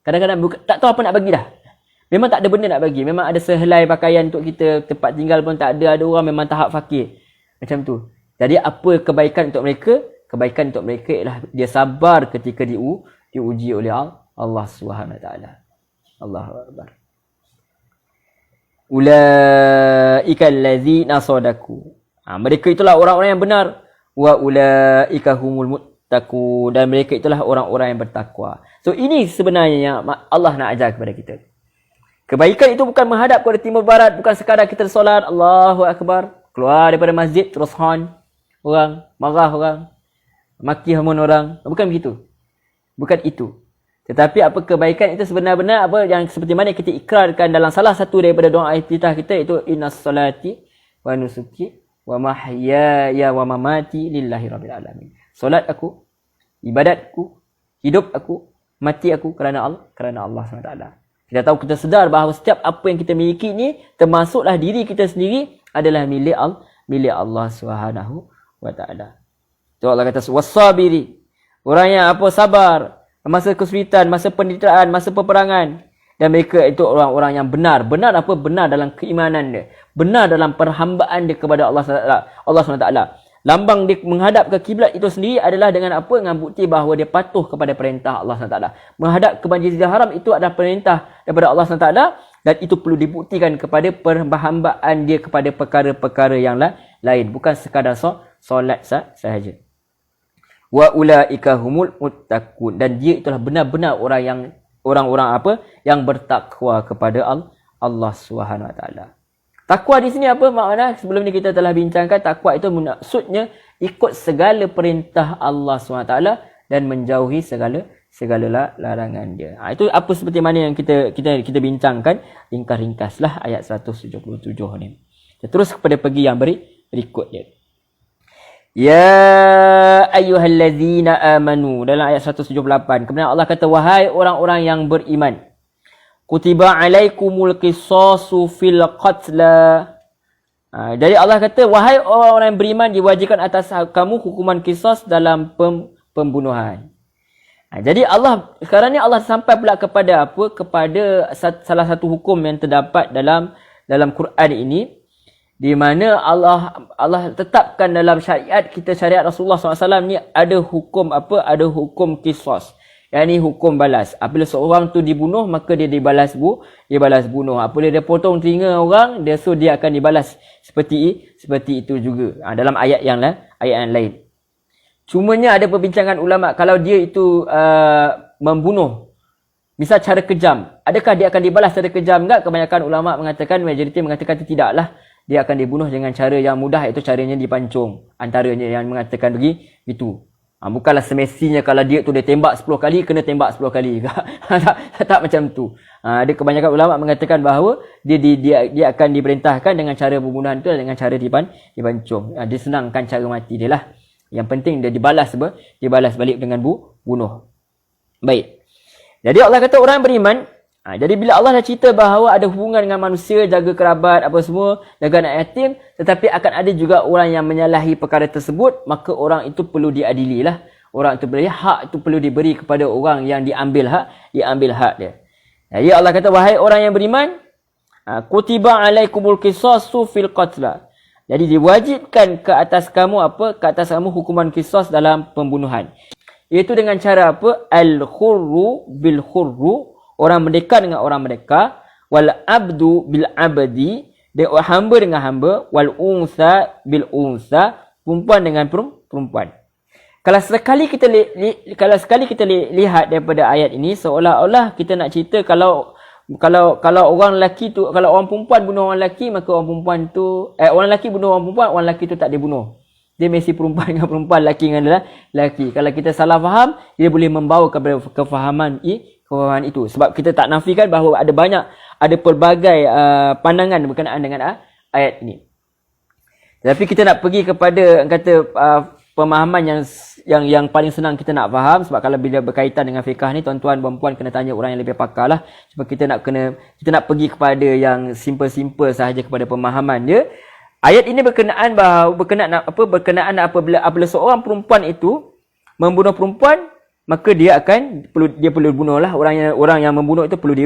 Kadang-kadang tak tahu apa nak bagi dah. Memang tak ada benda nak bagi. Memang ada sehelai pakaian untuk kita. Tempat tinggal pun tak ada. Ada orang memang tahap fakir. Macam tu. Jadi apa kebaikan untuk mereka? Kebaikan untuk mereka ialah dia sabar ketika diuji oleh Allah Subhanahu wa taala. Allahu akbar. Ulaika allazina sadaku. Mereka itulah orang-orang yang benar. Wa ulaika humul muttaqun, dan mereka itulah orang-orang yang bertakwa. So ini sebenarnya yang Allah nak ajar kepada kita. Kebaikan itu bukan menghadap kepada timur barat, bukan sekadar kita solat Allahu akbar, keluar daripada masjid terus hon orang, marah orang, maki hamun orang. Bukan begitu. Bukan itu. Tetapi apa kebaikan itu sebenar-benar apa yang seperti mana kita ikrarkan dalam salah satu daripada doa iftitah kita, itu innas salati wa nusuki wa mahyaya wa mamati lillahi rabbil alamin. Solat aku, ibadatku, hidup aku, mati aku kerana Allah SWT. Kita tahu, kita sedar bahawa setiap apa yang kita miliki ni, termasuklah diri kita sendiri, adalah milik Allah Subhanahu wa taala. Tu Allah kata wasabiri, orang yang apa sabar masa kesulitan, masa penderitaan, masa peperangan. Dan mereka itu orang-orang yang benar. Benar apa? Benar dalam keimanan dia. Benar dalam perhambaan dia kepada Allah SWT. Lambang dia menghadap ke kiblat itu sendiri adalah dengan apa? Dengan bukti bahawa dia patuh kepada perintah Allah SWT. Menghadap ke Masjidil Haram itu adalah perintah daripada Allah SWT. Dan itu perlu dibuktikan kepada perhambaan dia kepada perkara-perkara yang lain. Bukan sekadar solat sahaja. Wa ulaika humul muttaqun, dan dia itulah benar-benar orang-orang apa yang bertakwa kepada Allah Subhanahu wa taala. Takwa di sini apa makna? Sebelum ni kita telah bincangkan, takwa itu maksudnya ikut segala perintah Allah SWT dan menjauhi segala larangan dia. Itu apa seperti mana yang kita bincangkan, ringkas-ringkaslah ayat 177 ni. Kita terus kepada pergi yang berikutnya. Ya ayyuhallazina amanu, dalam ayat 178. Kemudian Allah kata, wahai orang-orang yang beriman, kutiba alaikumul qisasu fil qatla. Jadi Allah kata, wahai orang-orang yang beriman, diwajibkan atas kamu hukuman qisas dalam pembunuhan. Jadi Allah sekarang ni Allah sampai pula kepada apa? Kepada salah satu hukum yang terdapat dalam Quran ini, di mana Allah tetapkan dalam syariat kita, syariat Rasulullah SAW ni ada hukum apa? Ada hukum qisas. Yang ni hukum balas. Apabila seorang tu dibunuh, maka dia dibalas bunuh. Apabila dia potong telinga orang, dia akan dibalas seperti itu juga. Dalam ayat yang lain. Cumanya ada perbincangan ulama, kalau dia itu membunuh, misal cara kejam, adakah dia akan dibalas cara kejam enggak? Kebanyakan ulama mengatakan, majoriti mengatakan tidaklah. Dia akan dibunuh dengan cara yang mudah, iaitu caranya dipancung. Antaranya yang mengatakan begitu. Bukanlah semestinya kalau dia tu dia tembak 10 kali, kena tembak 10 kali. tak macam tu. Ada kebanyakan ulama mengatakan bahawa dia akan diperintahkan dengan cara pembunuhan tu, dengan cara dipancung. Disenangkan cara mati dia lah. Yang penting dia dibalas balik dengan bunuh. Baik. Jadi Allah kata orang beriman. Jadi bila Allah dah cerita bahawa ada hubungan dengan manusia, jaga kerabat, apa semua, jaga anak yatim, tetapi akan ada juga orang yang menyalahi perkara tersebut, maka orang itu perlu diadili lah. Orang itu hak itu perlu diberi kepada orang yang diambil hak dia. Jadi Allah kata, wahai orang yang beriman, kutiba alaikumul qisasu fil qatla. Jadi diwajibkan ke atas kamu apa? Ke atas kamu hukuman qisas dalam pembunuhan. Iaitu dengan cara apa? Al-khurru bil khurru, orang merdeka dengan orang merdeka, wal abdu bil abdi, dan hamba dengan hamba, wal unsa bil unsa, perempuan dengan perempuan. Kalau sekali kita lihat daripada ayat ini, seolah-olah kita nak cerita kalau orang lelaki tu, kalau orang perempuan bunuh orang lelaki, maka orang perempuan tu orang lelaki bunuh orang perempuan, orang lelaki tu tak dibunuh. Dia mesti perempuan dengan perempuan, lelaki dengan lelaki. Kalau kita salah faham, dia boleh membawa kepada kefahaman itu. Sebab kita tak nafikan bahawa ada pelbagai pandangan berkenaan dengan ayat ini. Tapi kita nak pergi kepada pemahaman yang paling senang kita nak faham. Sebab kalau bila berkaitan dengan fiqah ni, tuan-tuan dan puan kena tanya orang yang lebih pakar lah. Sebab kita nak pergi kepada yang simple-simple sahaja kepada pemahaman dia. Ayat ini berkenaan apabila seorang perempuan itu membunuh perempuan, maka dia perlu bunuh lah. Orang yang membunuh itu perlu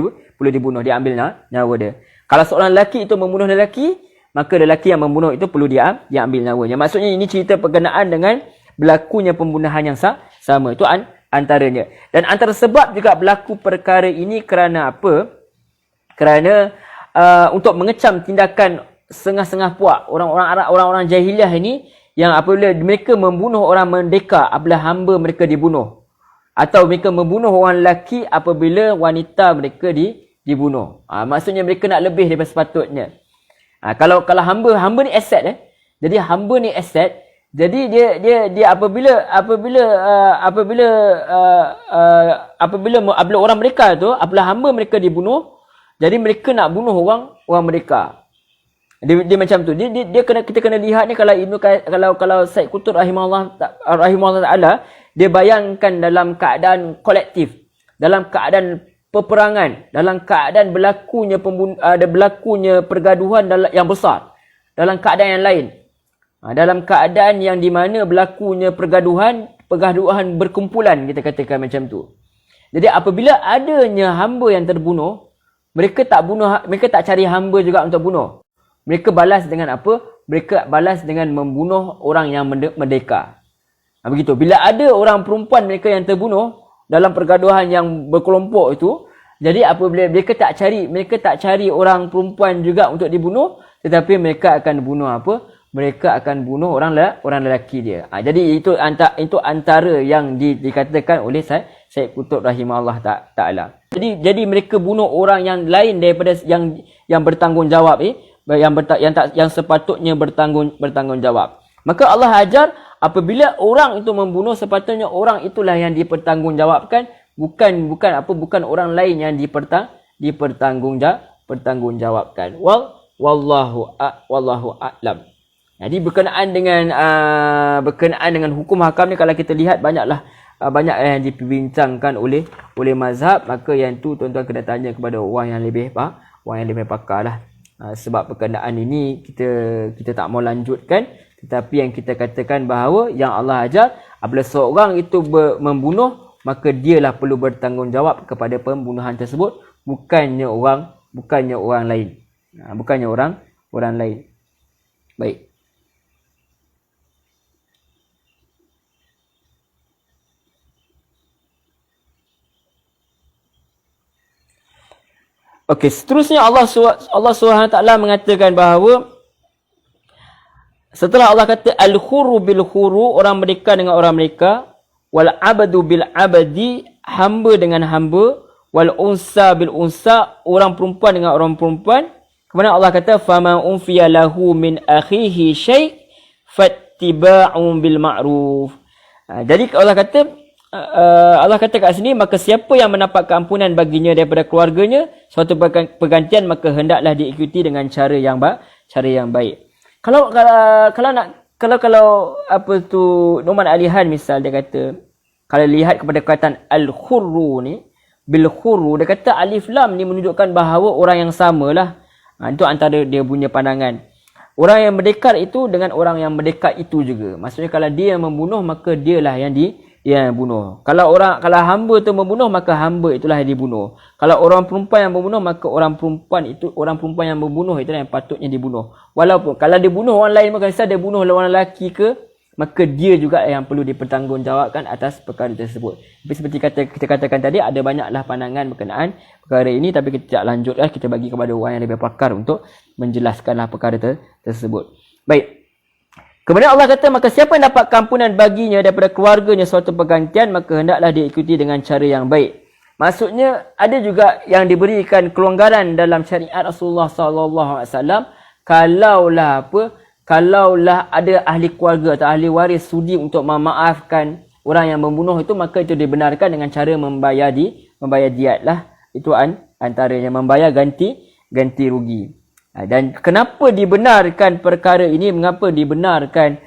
dibunuh, dia ambil nyawa dia. Kalau seorang lelaki itu membunuh lelaki, maka lelaki yang membunuh itu perlu diambil nyawanya. Maksudnya ini cerita berkenaan dengan berlakunya pembunuhan yang sama. Itu antaranya. Dan antara sebab juga berlaku perkara ini kerana apa? Kerana untuk mengecam tindakan sengah-sengah puak orang-orang Arab, orang-orang jahiliah ini, yang apabila mereka membunuh orang merdeka apabila hamba mereka dibunuh, atau mereka membunuh orang lelaki apabila wanita mereka dibunuh. Maksudnya mereka nak lebih daripada sepatutnya. Kalau hamba ni aset Jadi hamba ni aset. Jadi dia apabila orang mereka tu, apabila hamba mereka dibunuh, jadi mereka nak bunuh orang mereka. Dia macam tu. Kita kena lihat ni, kalau Said Qutb rahimahullah taala, dia bayangkan dalam keadaan kolektif, dalam keadaan peperangan, dalam keadaan berlakunya pergaduhan yang besar, dalam keadaan yang lain. Dalam keadaan yang di mana berlakunya pergaduhan berkumpulan, kita katakan macam tu. Jadi apabila adanya hamba yang terbunuh, mereka tak cari hamba juga untuk bunuh. Mereka balas dengan apa? Mereka balas dengan membunuh orang yang merdeka. Begitu. Bila ada orang perempuan mereka yang terbunuh dalam pergaduhan yang berkelompok itu, jadi apabila mereka tak cari orang perempuan juga untuk dibunuh, tetapi mereka akan bunuh apa? Mereka akan bunuh orang lelaki dia. Jadi itu antara yang dikatakan oleh Said Qutb rahimahullah taala. Jadi mereka bunuh orang yang lain daripada yang bertanggungjawab yang sepatutnya bertanggungjawab. Maka Allah ajar apabila orang itu membunuh, sepatutnya orang itulah yang dipertanggungjawabkan, bukan orang lain yang dipertanggungjawabkan. Wallahu a'lam. Jadi berkenaan dengan hukum hakam ni, kalau kita lihat banyak yang diperbincangkan oleh mazhab, maka yang tu tuan-tuan kena tanya kepada orang yang lebih pakar lah. Sebab berkenaan ini kita tak mau lanjutkan, tetapi yang kita katakan bahawa yang Allah ajar, apabila seorang itu membunuh, maka dialah perlu bertanggungjawab kepada pembunuhan tersebut, bukannya orang lain. Bukannya orang lain. Baik. Okey, seterusnya Allah SWT mengatakan bahawa setelah Allah kata al-khuru bil khuru, orang merdeka dengan orang merdeka, wal abadu bil abadi, hamba dengan hamba, wal unsa bil unsa, orang perempuan dengan orang perempuan. Kemudian Allah kata faman unfiya lahu min akhihi syai' fattiba'un bil ma'ruf. Jadi Allah kata kat sini, maka siapa yang mendapat keampunan baginya daripada keluarganya suatu pergantian, maka hendaklah diikuti dengan cara yang baik. Kalau apa tu Numan Alihan misal, dia kata kalau lihat kepada perkataan al-khurru ni bil khurru, dia kata alif lam ni menunjukkan bahawa orang yang samalah. Itu antara dia punya pandangan. Orang yang mendekat itu dengan orang yang mendekat itu juga. Maksudnya kalau dia yang membunuh, maka dialah yang bunuh. Kalau hamba tu membunuh, maka hamba itulah yang dibunuh. Kalau orang perempuan yang membunuh, maka orang perempuan yang membunuh itulah yang patutnya dibunuh. Walaupun kalau dia bunuh orang lain, maka dia bunuh orang lelaki ke, maka dia juga yang perlu dipertanggungjawabkan atas perkara tersebut. Tapi seperti kita katakan tadi, ada banyaklah pandangan berkenaan perkara ini, tapi kita tak lanjutlah, kita bagi kepada orang yang lebih pakar untuk menjelaskanlah perkara tersebut. Baik. Kemudian Allah kata, maka siapa yang dapat keampunan baginya daripada keluarganya suatu pergantian, maka hendaklah diikuti dengan cara yang baik. Maksudnya, ada juga yang diberikan kelonggaran dalam syariat Rasulullah SAW, kalaulah ada ahli keluarga atau ahli waris sudi untuk memaafkan orang yang membunuh itu, maka itu dibenarkan dengan cara membayar diat lah. Itu antaranya, membayar ganti rugi. Dan kenapa dibenarkan perkara ini? Mengapa dibenarkan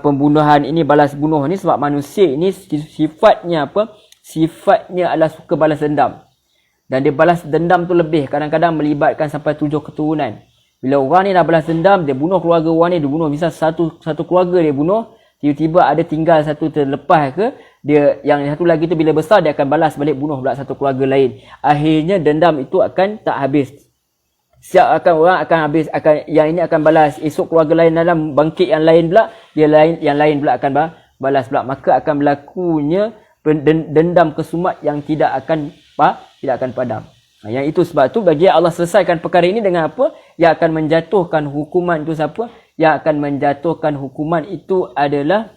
pembunuhan ini, balas bunuh ini? Sebab manusia ini sifatnya apa? Sifatnya adalah suka balas dendam. Dan dia balas dendam tu lebih, kadang-kadang melibatkan sampai 7 keturunan. Bila orang ni dah balas dendam, dia bunuh keluarga orang ni, dia bunuh misal satu keluarga dia bunuh, tiba-tiba ada tinggal satu terlepas ke, dia yang satu lagi tu bila besar dia akan balas balik, bunuh pula satu keluarga lain. Akhirnya dendam itu akan tak habis. Orang akan habis, yang ini akan balas, esok keluarga lain dalam bangkit yang lain pula, yang lain pula akan balas pula. Maka akan berlakunya dendam kesumat yang tidak akan padam. Yang itu sebab tu bagi Allah selesaikan perkara ini dengan apa? Yang akan menjatuhkan hukuman itu siapa? Yang akan menjatuhkan hukuman itu adalah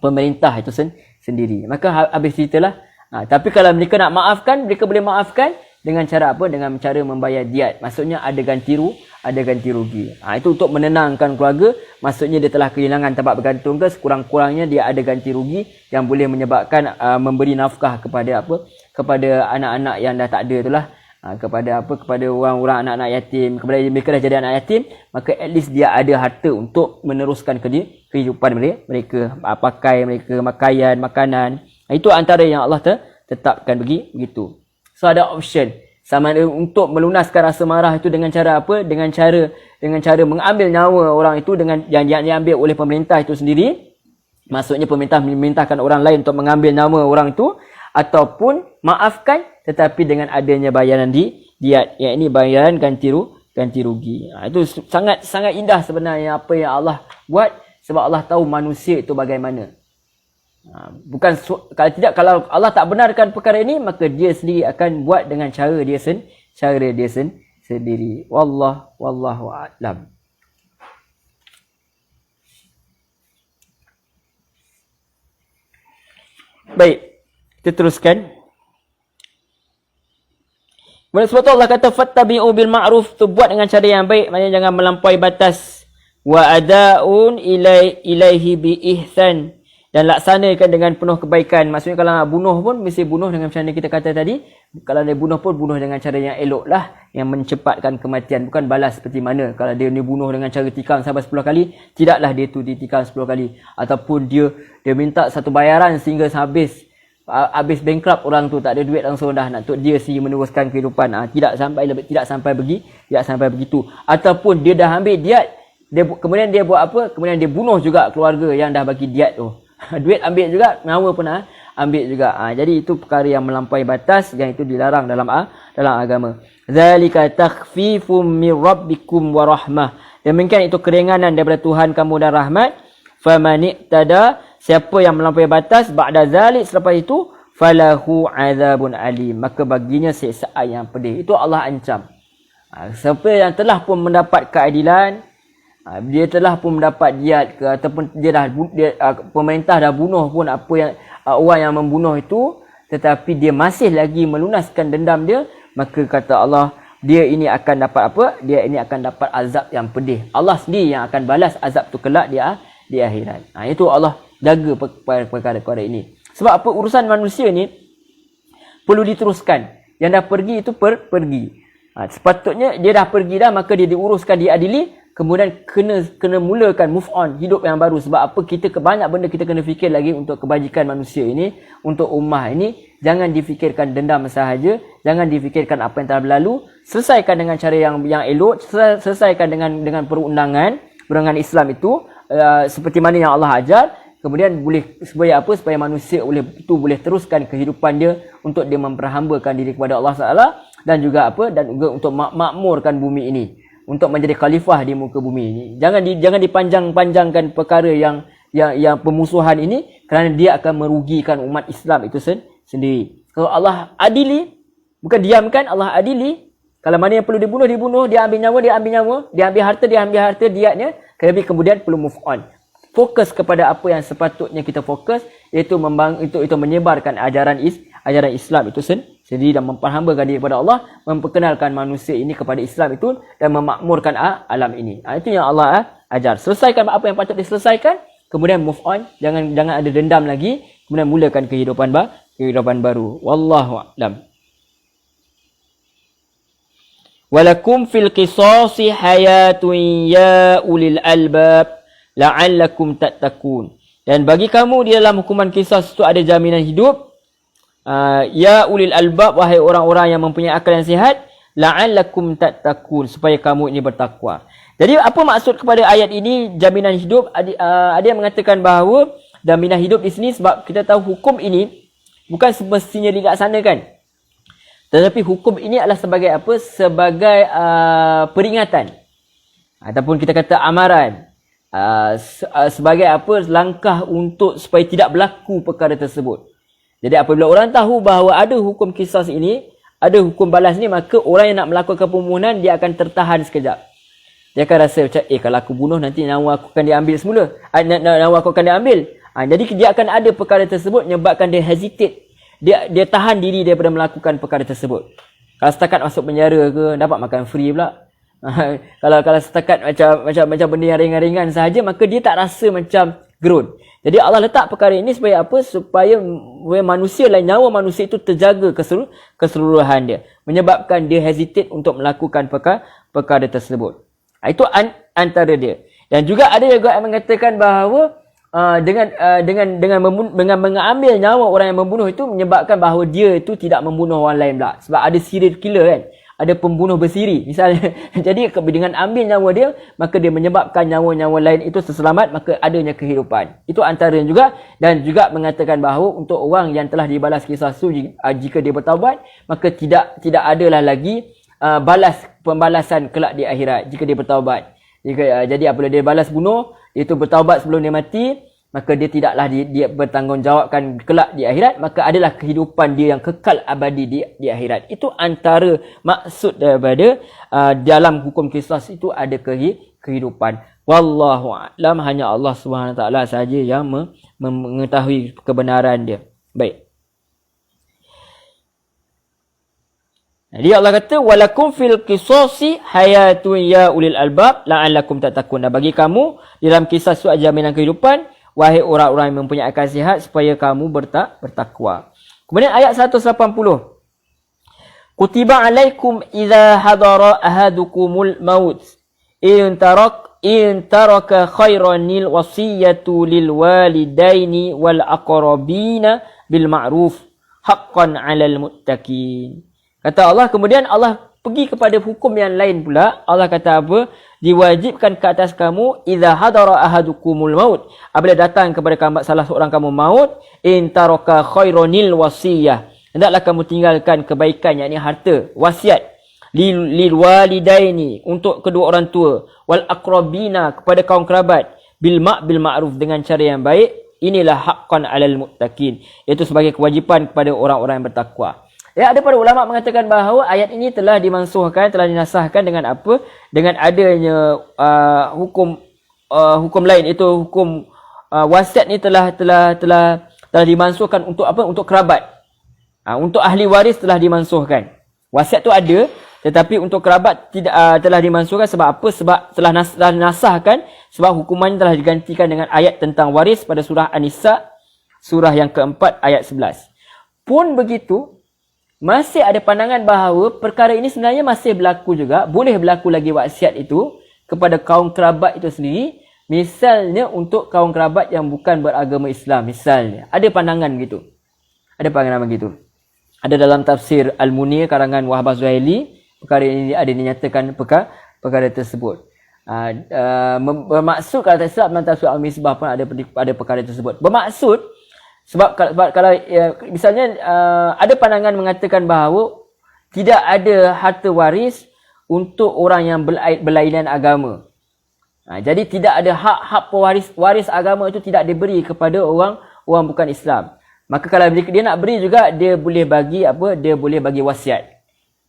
pemerintah itu sendiri. Maka habis ceritalah. Tapi kalau mereka nak maafkan, mereka boleh maafkan dengan cara apa? Dengan cara membayar diat. Maksudnya ada ganti rugi. Itu untuk menenangkan keluarga. Maksudnya dia telah kehilangan tempat bergantung ke, sekurang-kurangnya dia ada ganti rugi yang boleh menyebabkan memberi nafkah kepada apa? Kepada anak-anak yang dah tak ada itulah. Kepada orang-orang anak-anak yatim, kepada mereka dah jadi anak yatim, maka at least dia ada harta untuk meneruskan kehidupan mereka, pakai mereka, pakaian, makanan. Itu antara yang Allah tetapkan begitu. So ada option sama ada untuk melunaskan rasa marah itu dengan cara apa? Dengan cara mengambil nyawa orang itu dengan yang diambil oleh pemerintah itu sendiri. Maksudnya pemerintah memerintahkan orang lain untuk mengambil nyawa orang itu, ataupun maafkan tetapi dengan adanya bayaran diat, yang ini bayaran ganti rugi. Itu sangat indah sebenarnya apa yang Allah buat, sebab Allah tahu manusia itu bagaimana. Bukan kalau tidak, kalau Allah tak benarkan perkara ini, maka dia sendiri akan buat dengan cara dia sendiri. Wallahu a'lam. Baik, kita teruskan. Sebab tu Allah kata fattabi'u bil ma'ruf, tu buat dengan cara yang baik, maknanya jangan melampaui batas. Wa ada'un ilaihi bi ihsan, dan laksanakan dengan penuh kebaikan. Maksudnya kalau nak bunuh pun mesti bunuh dengan macam mana kita kata tadi. Kalau dia bunuh pun bunuh dengan cara yang elok lah, yang mencepatkan kematian, bukan balas seperti mana. Kalau dia bunuh dengan cara tikam sampai 10 kali, tidaklah dia tu ditikam 10 kali. Ataupun dia minta satu bayaran sehingga habis bankrupt orang tu, tak ada duit langsung dah nak dia sendiri meneruskan kehidupan. Tidak sampai begitu. Ataupun dia dah ambil diat, kemudian dia buat apa? Kemudian dia bunuh juga keluarga yang dah bagi diat tu. Duit ambil juga, nyawa pun ambil juga. Jadi itu perkara yang melampaui batas, yang itu dilarang dalam agama. Zalika takhfifum min rabbikum wa rahmah. Demikian itu keringanan daripada Tuhan kamu dan rahmat. Famani'tada, siapa yang melampaui batas ba'da zalik, selepas itu falahu azabun alim, maka baginya siksaan yang pedih. Itu Allah ancam. Siapa yang telah pun mendapat keadilan, dia telah pun mendapat diat ke, ataupun pemerintah dah bunuh pun apa yang orang yang membunuh itu, tetapi dia masih lagi melunaskan dendam dia, maka kata Allah, dia ini akan dapat apa? Dia ini akan dapat azab yang pedih. Allah sendiri yang akan balas azab tu kelak di akhirat. Itu Allah jaga perkara-perkara ini. Sebab apa? Urusan manusia ni perlu diteruskan. Yang dah pergi itu pergi. Sepatutnya dia dah pergi dah, maka dia diuruskan, diadili. Kemudian kena mulakan move on, hidup yang baru. Sebab apa? Banyak benda kita kena fikir lagi untuk kebajikan manusia ini, untuk ummah ini. Jangan difikirkan dendam sahaja, jangan difikirkan apa yang telah berlalu. Selesaikan dengan cara yang elok, selesaikan dengan perundangan Islam itu, seperti mana yang Allah ajar. Kemudian supaya manusia boleh teruskan kehidupan dia, untuk dia memperhambakan diri kepada Allah Taala, dan juga untuk makmurkan bumi ini, untuk menjadi khalifah di muka bumi ini. Jangan dipanjang-panjangkan perkara yang pemusuhan ini, kerana dia akan merugikan umat Islam itu sendiri. Kalau Allah adili, bukan diamkan, Allah adili. Kalau mana yang perlu dibunuh, dia ambil nyawa, dia ambil harta, diatnya. Kemudian perlu move on. Fokus kepada apa yang sepatutnya kita fokus, iaitu itu menyebarkan ajaran Islam itu sendiri, dan memperhambakan diri kepada Allah, memperkenalkan manusia ini kepada Islam itu, dan memakmurkan alam ini. Itu yang Allah ajar. Selesaikan apa yang patut diselesaikan, kemudian move on, jangan ada dendam lagi, kemudian mulakan kehidupan baru. Wallahu a'lam. Walakum fil qisasi hayatun ya ulil albab la'allakum tattaqun. Dan bagi kamu di dalam hukuman kisas itu ada jaminan hidup. Ya ulil albab, wahai orang-orang yang mempunyai akal yang sihat, la'allakum tattaqun, supaya kamu ini bertakwa. Jadi apa maksud kepada ayat ini jaminan hidup? Ada yang mengatakan bahawa jaminan hidup di sini sebab kita tahu hukum ini bukan semestinya dilaksanakan. Tetapi hukum ini adalah sebagai apa? Sebagai peringatan. Ataupun kita kata amaran. Sebagai apa? Langkah untuk supaya tidak berlaku perkara tersebut. Jadi apabila orang tahu bahawa ada hukum qisas ini, ada hukum balas ni, maka orang yang nak melakukan pembunuhan dia akan tertahan sekejap. Dia akan rasa macam, kalau aku bunuh nanti nyawa aku akan diambil semula. Nyawa aku akan diambil. Jadi dia akan ada perkara tersebut menyebabkan dia hesitate. Dia tahan diri daripada melakukan perkara tersebut. Kalau setakat masuk penjara ke, dapat makan free pula. Kalau setakat macam benda yang ringan-ringan sahaja, maka dia tak rasa macam gerun. Jadi Allah letak perkara ini supaya apa? Supaya manusia lain, nyawa manusia itu terjaga keseluruhan dia. Menyebabkan dia hesitate untuk melakukan perkara tersebut. Itu antara dia. Dan juga ada juga yang mengatakan bahawa dengan mengambil nyawa orang yang membunuh itu menyebabkan bahawa dia itu tidak membunuh orang lain pula. Sebab ada serial killer kan. Ada pembunuh bersiri misalnya. Jadi dengan ambil nyawa dia, maka dia menyebabkan nyawa-nyawa lain itu terselamat, maka adanya kehidupan. Itu antara juga. Dan juga mengatakan bahawa untuk orang yang telah dibalas kisah su, jika dia bertaubat, maka tidak adalah lagi pembalasan kelak di akhirat jika dia bertaubat. Jadi apabila dia balas bunuh, dia itu bertaubat sebelum dia mati, maka dia tidaklah dia bertanggungjawabkan kelak di akhirat, maka adalah kehidupan dia yang kekal abadi di akhirat. Itu antara maksud daripada dalam hukum qisas itu ada kehidupan. Wallahu a'lam, hanya Allah Subhanahu taala saja yang mengetahui kebenaran dia. Baik. Jadi Allah kata, walakum fil qisasi hayatun ya ulil albab la'allakum tattaqun. Bagi kamu dalam kisah itu jaminan kehidupan, wahai orang-orang yang mempunyai akal sihat, supaya kamu bertakwa. Kemudian ayat 180. Kutiba alaikum idza hadara ahadukumul maut in taraka khairanil wasiyatu lil walidaini wal aqrabina bil ma'ruf haqqan 'alal muttaqin. Kata Allah, kemudian Allah pergi kepada hukum yang lain pula. Allah kata apa? Diwajibkan ke atas kamu idza hadara ahadukumul maut, apabila datang kepada salah seorang kamu maut, in taraka khairanil wasiyah, hendaklah kamu tinggalkan kebaikan, yakni harta, wasiat, lil walidaini, untuk kedua orang tua, wal aqrabina, kepada kaum kerabat, bil ma'ruf, dengan cara yang baik. Inilah haqqan 'alal muttaqin, iaitu sebagai kewajipan kepada orang-orang yang bertakwa. Ya, ada para ulama mengatakan bahawa ayat ini telah dimansuhkan, telah dinasahkan dengan apa? Dengan adanya hukum lain, itu hukum wasiat ni telah dimansuhkan untuk apa? Untuk kerabat. Untuk ahli waris telah dimansuhkan. Wasiat tu ada, tetapi untuk kerabat tidak telah dimansuhkan. Sebab apa? Sebab telah dinasahkan, sebab hukuman telah digantikan dengan ayat tentang waris pada surah An-Nisa, surah yang keempat ayat 11. Pun begitu, masih ada pandangan bahawa perkara ini sebenarnya masih berlaku juga. Boleh berlaku lagi wasiat itu kepada kaum kerabat itu sendiri. Misalnya untuk kaum kerabat yang bukan beragama Islam. Misalnya. Ada pandangan begitu. Ada pandangan begitu. Ada dalam tafsir Al-Munir karangan Wahbah Zuhaili. Perkara ini ada dinyatakan perkara tersebut. Bermaksud, kalau tak silap dalam tafsir Al-Misbah pun ada perkara tersebut. Bermaksud, sebab kalau misalnya ada pandangan mengatakan bahawa tidak ada harta waris untuk orang yang berlainan agama. Jadi tidak ada hak waris agama itu tidak diberi kepada orang bukan Islam. Maka kalau dia nak beri juga, dia boleh bagi apa? Dia boleh bagi wasiat.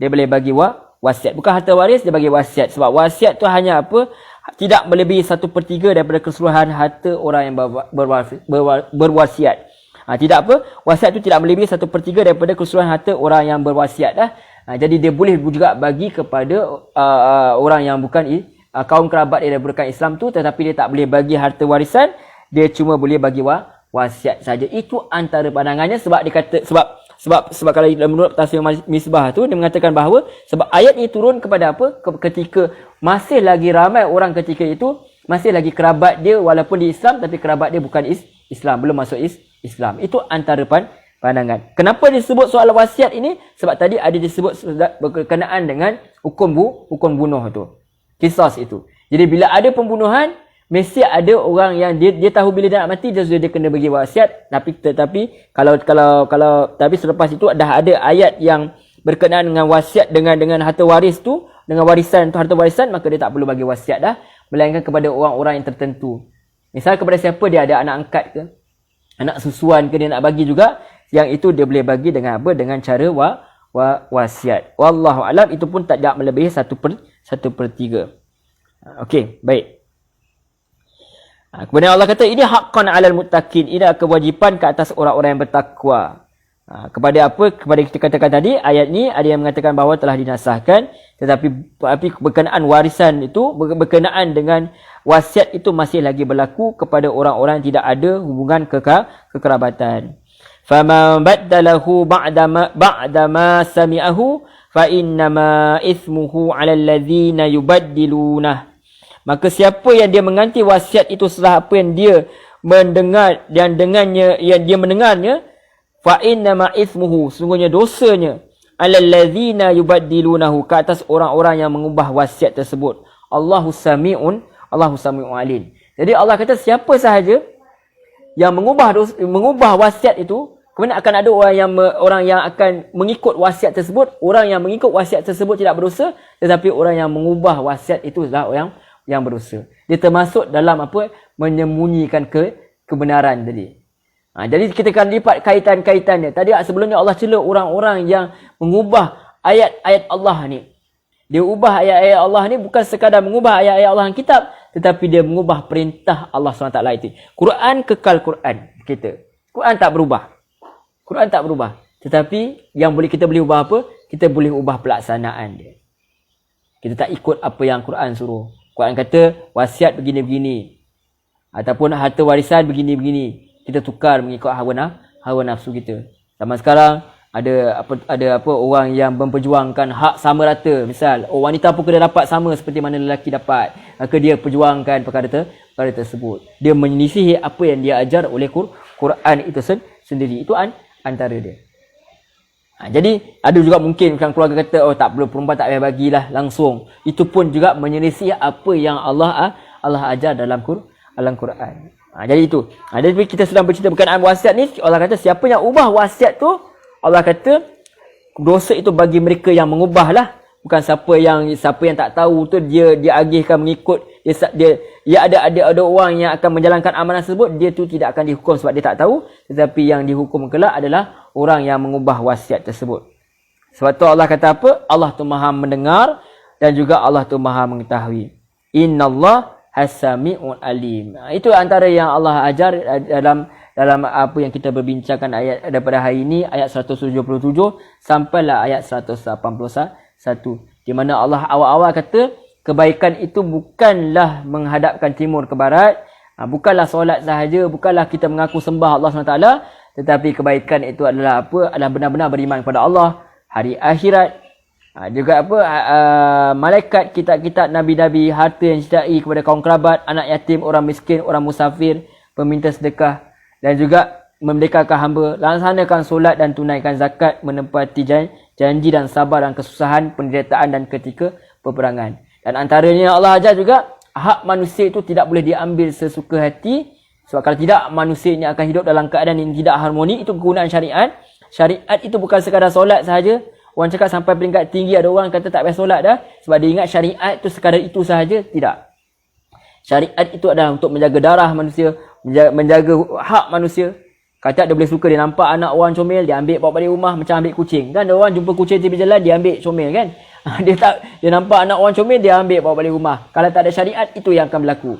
Dia boleh bagi wasiat. Bukan harta waris, dia bagi wasiat. Sebab wasiat tu hanya apa? Tidak melebihi 1/3 daripada keseluruhan harta orang yang berwasiat. Tidak apa? Wasiat itu tidak melebihi 1/3 daripada keseluruhan harta orang yang berwasiat dah. Jadi dia boleh juga bagi kepada orang yang bukan kaum kerabat dia bukan Islam tu, tetapi dia tak boleh bagi harta warisan, dia cuma boleh bagi wasiat saja. Itu antara pandangannya, sebab dia kata sebab kalau menurut tafsir Misbah tu dia mengatakan bahawa sebab ayat ini turun kepada apa? Ketika masih lagi ramai orang ketika itu masih lagi kerabat dia walaupun di Islam, tapi kerabat dia bukan Islam, belum masuk Islam. Itu antara pandangan. Kenapa disebut soal wasiat ini? Sebab tadi ada disebut berkenaan dengan hukum bunuh tu. Qisas itu. Jadi bila ada pembunuhan, mesti ada orang yang dia tahu bila dia nak mati, dia kena bagi wasiat. Tetapi kalau tapi selepas itu dah ada ayat yang berkenaan dengan wasiat dengan harta waris tu, dengan warisan tu, harta warisan, maka dia tak perlu bagi wasiat dah, melainkan kepada orang-orang yang tertentu. Misal kepada siapa dia ada anak angkat ke, anak susuan ke, dia nak bagi juga, Yang itu dia boleh bagi dengan apa? Dengan cara wasiat. Wallahu alam, itu pun tak melebihi 1/3. Okey, baik. Kemudian Allah kata ini haqqan 'alal muttaqin, ini kewajipan ke atas orang-orang yang bertakwa. Kepada apa? Kepada kita katakan tadi, ayat ni ada yang mengatakan bahawa telah dinasahkan, tetapi berkenaan warisan itu, berkenaan dengan wasiat itu masih lagi berlaku kepada orang-orang yang tidak ada hubungan kekerabatan. Faman baddalahu ba'dama sami'ahu fa innama ithmuhu 'alal ladzina yubaddilunah. Maka siapa yang dia mengganti wasiat itu setelah apa yang dia mendengar, dan dengannya yang dia mendengarnya, fa innama ithmuhu, sungguhnya dosanya, 'alal ladzina yubaddilunahu, ke atas orang-orang yang mengubah wasiat tersebut. Allahu sami'un alim. Jadi Allah kata siapa sahaja yang mengubah wasiat itu, kemudian akan ada orang yang akan mengikut wasiat tersebut. Orang yang mengikut wasiat tersebut tidak berdosa, tetapi orang yang mengubah wasiat itu adalah orang yang berdosa. Dia termasuk dalam apa? Menyembunyikan kebenaran tadi. Jadi kita akan lipat kaitan-kaitannya. Tadi sebelumnya Allah cela orang-orang yang mengubah ayat-ayat Allah ni. Dia ubah ayat-ayat Allah ni bukan sekadar mengubah ayat-ayat Allah yang kitab, tetapi dia mengubah perintah Allah SWT itu. Quran kekal Quran kita. Quran tak berubah. Quran tak berubah. Tetapi yang kita boleh ubah apa? Kita boleh ubah pelaksanaan dia. Kita tak ikut apa yang Quran suruh. Quran kata wasiat begini-begini, ataupun harta warisan begini-begini. Kita tukar mengikut hawa nafsu kita. Zaman sekarang ada orang yang memperjuangkan hak sama rata. Misal, wanita pun kena dapat sama seperti mana lelaki dapat. Maka dia perjuangkan perkara tersebut. Dia menyelisihi apa yang dia ajar oleh Quran itu sendiri. Itu antara dia. Jadi ada juga mungkin keluarga kata, oh tak perlu, perempuan tak payah bagilah langsung. Itu pun juga menyelisih apa yang Allah ajar dalam Quran. Jadi itu. Jadi kita sedang bercerita berkenaan wasiat ni. Allah kata siapa yang ubah wasiat tu, Allah kata dosa itu bagi mereka yang mengubah lah. Bukan siapa yang tak tahu tu dia agihkan mengikut. Dia ada orang yang akan menjalankan amanah tersebut, dia tu tidak akan dihukum sebab dia tak tahu, tetapi yang dihukum kelak adalah orang yang mengubah wasiat tersebut. Sebab tu Allah kata apa? Allah tu Maha mendengar dan juga Allah tu Maha mengetahui. Innallah has-sami'un alim. Itu antara yang Allah ajar dalam apa yang kita berbincangkan ayat daripada hari ini, ayat 177 sampailah ayat 181, di mana Allah awal-awal kata kebaikan itu bukanlah menghadapkan timur ke barat, bukanlah solat sahaja, bukanlah kita mengaku sembah Allah SWT, tetapi kebaikan itu adalah apa? Adalah benar-benar beriman kepada Allah, hari akhirat, juga apa? Malaikat, kitab-kitab nabi-nabi, harta yang disedai kepada kaum kerabat, anak yatim, orang miskin, orang musafir, peminta sedekah, dan juga memerdekakan hamba, laksanakan solat dan tunaikan zakat, menepati janji dan sabar dan kesusahan, penderitaan dan ketika peperangan. Dan antaranya Allah ajar juga hak manusia itu tidak boleh diambil sesuka hati, sebab kalau tidak manusia ini akan hidup dalam keadaan yang tidak harmoni. Itu kegunaan syariat. Syariat itu bukan sekadar solat sahaja. Orang cakap sampai peringkat tinggi, ada orang kata tak payah solat dah sebab dia ingat syariat itu sekadar itu sahaja. Tidak. Syariat itu adalah untuk menjaga darah manusia, menjaga hak manusia. Kata dia boleh suka, dia nampak anak orang comel, dia ambil bawa balik rumah macam ambil kucing. Kan ada orang jumpa kucing tepi jalan, dia ambil comel kan. Dia nampak anak orang comel, dia ambil bawa balik rumah. Kalau tak ada syariat, itu yang akan berlaku.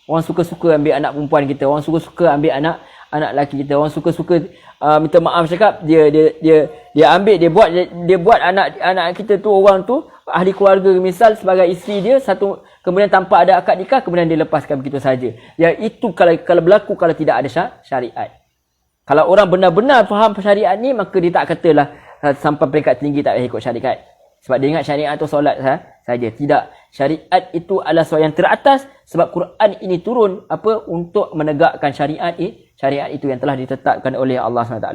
Orang suka-suka ambil anak perempuan kita, orang suka-suka ambil anak lelaki kita, orang suka-suka minta maaf cakap, dia ambil, dia buat anak kita tu, orang tu ahli keluarga misal sebagai isteri dia satu, kemudian tanpa ada akad nikah, kemudian dia lepaskan begitu saja. Ya itu kalau berlaku kalau tidak ada syariat. Kalau orang benar-benar faham syariat ni, maka dia tak katalah sampai peringkat tinggi tak payah ikut syariat. Sebab dia ingat syariat tu solat saja. Tidak. Syariat itu adalah sesuatu yang teratas, sebab Quran ini turun apa untuk menegakkan syariat itu yang telah ditetapkan oleh Allah SWT.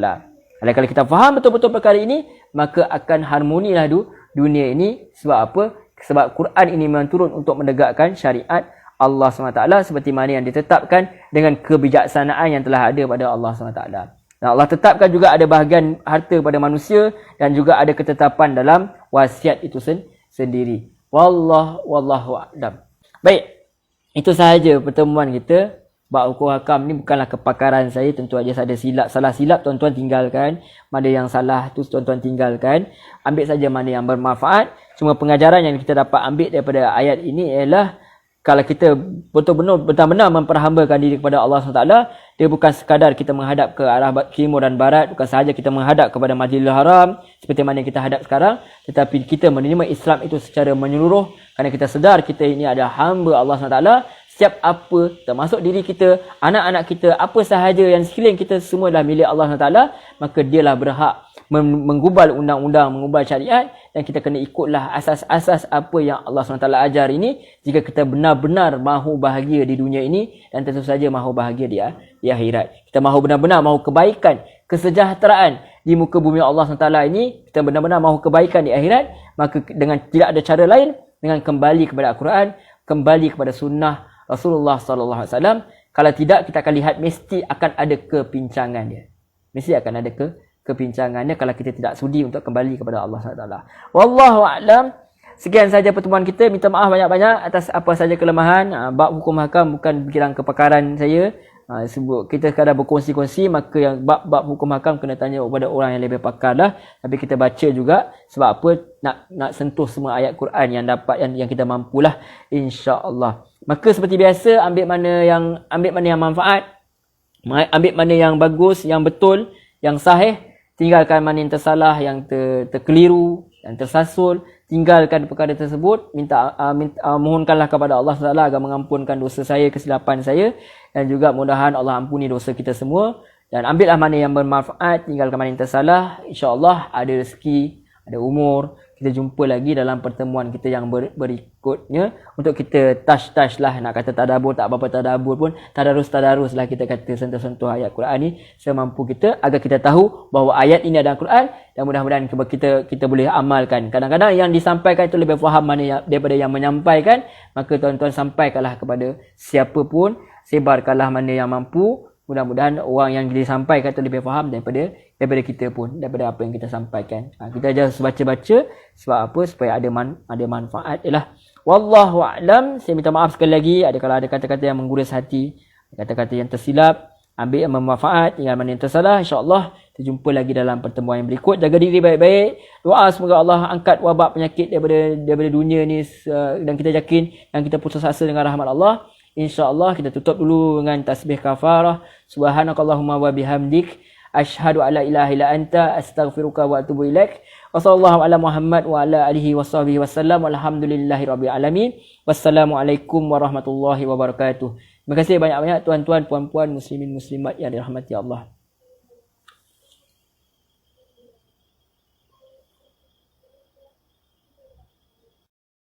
Kalau kita faham betul-betul perkara ini, maka akan harmonilah dunia ini. Sebab apa? Sebab Quran ini memang turun untuk menegakkan syariat Allah SWT seperti mana yang ditetapkan dengan kebijaksanaan yang telah ada pada Allah SWT. Dan Allah tetapkan juga ada bahagian harta pada manusia dan juga ada ketetapan dalam wasiat itu sendiri. Wallahu a'lam. Baik. Itu sahaja pertemuan kita bab hukum hakam ni bukanlah kepakaran saya. Tentu aja ada salah silap tuan-tuan tinggalkan. Mana yang salah tu tuan-tuan tinggalkan. Ambil saja mana yang bermanfaat. Cuma pengajaran yang kita dapat ambil daripada ayat ini ialah kalau kita benar-benar memperhambakan diri kepada Allah SWT, dia bukan sekadar kita menghadap ke arah timur dan barat, bukan sahaja kita menghadap kepada Masjidil Haram seperti mana kita hadap sekarang, tetapi kita menerima Islam itu secara menyeluruh kerana kita sedar kita ini adalah hamba Allah SWT. Setiap apa, termasuk diri kita, anak-anak kita, apa sahaja yang sekeliling kita semua adalah milik Allah SWT, maka dialah berhak menggubal undang-undang, mengubal syariat, dan kita kena ikutlah asas-asas apa yang Allah SWT ajar ini jika kita benar-benar mahu bahagia di dunia ini dan tentu saja mahu bahagia di akhirat. Kita mahu benar-benar mahu kebaikan, kesejahteraan di muka bumi Allah SWT ini, kita benar-benar mahu kebaikan di akhirat, maka dengan tidak ada cara lain dengan kembali kepada Al-Quran, kembali kepada sunnah Rasulullah SAW. Kalau tidak, kita akan lihat mesti akan ada kepincangan dia. Mesti akan ada kepincangannya kalau kita tidak sudi untuk kembali kepada Allah SWT. Wallahu a'lam. Sekian saja pertemuan kita. Minta maaf banyak-banyak atas apa saja kelemahan. Bab hukum hakam bukan fikiran kepakaran saya. Kita sekadar berkongsi-kongsi, maka yang bab hukum hakam kena tanya kepada orang yang lebih pakar lah. Tapi kita baca juga sebab apa nak sentuh semua ayat Quran yang dapat yang kita mampulah, insya-Allah. Maka seperti biasa, ambil mana yang manfaat, ambil mana yang bagus, yang betul, yang sahih. Tinggalkan mana yang tersalah, yang terkeliru, yang tersasul. Tinggalkan perkara tersebut. Mohonkanlah kepada Allah SWT agar mengampunkan dosa saya, kesilapan saya. Dan juga mudahan Allah ampuni dosa kita semua. Dan ambillah mana yang bermanfaat. Tinggalkan mana yang tersalah. InsyaAllah ada rezeki, ada umur. Kita jumpa lagi dalam pertemuan kita yang berikutnya. Untuk kita touch lah. Nak kata tadabur, tak apa-apa tadabur pun. Tadarus lah kita kata, sentuh-sentuh ayat Quran ni semampu kita. Agar kita tahu bahawa ayat ini adalah Quran. Dan mudah-mudahan kita boleh amalkan. Kadang-kadang yang disampaikan itu lebih faham mana daripada yang menyampaikan. Maka tuan-tuan sampaikanlah kepada siapa pun. Sebarkanlah mana yang mampu. Mudah-mudahan orang yang disampaikan itu lebih faham daripada kita pun, daripada apa yang kita sampaikan. Kita ajar baca-baca sebab apa? Supaya ada manfaat ialah. Wallahu a'lam. Saya minta maaf sekali lagi kalau ada kata-kata yang menggurus hati, kata-kata yang tersilap. Ambil yang bermanfaat, tinggal mana yang tersalah. InsyaAllah kita jumpa lagi dalam pertemuan yang berikut. Jaga diri baik-baik. Doa semoga Allah angkat wabak penyakit daripada dunia ni, dan kita yakin dan kita putus asa dengan rahmat Allah. InsyaAllah kita tutup dulu dengan tasbih kafarah. Subhanakallahumma wa bihamdik, asyhadu alla ilaha illa anta, astaghfiruka wa atubu ilaik. Wa sallallahu ala Muhammad wa ala alihi wa sahbihi wasallam. Walhamdulillahi rabbil alamin. Wassalamualaikum warahmatullahi wabarakatuh. Terima kasih banyak-banyak tuan-tuan, puan-puan, muslimin, muslimat yang dirahmati Allah.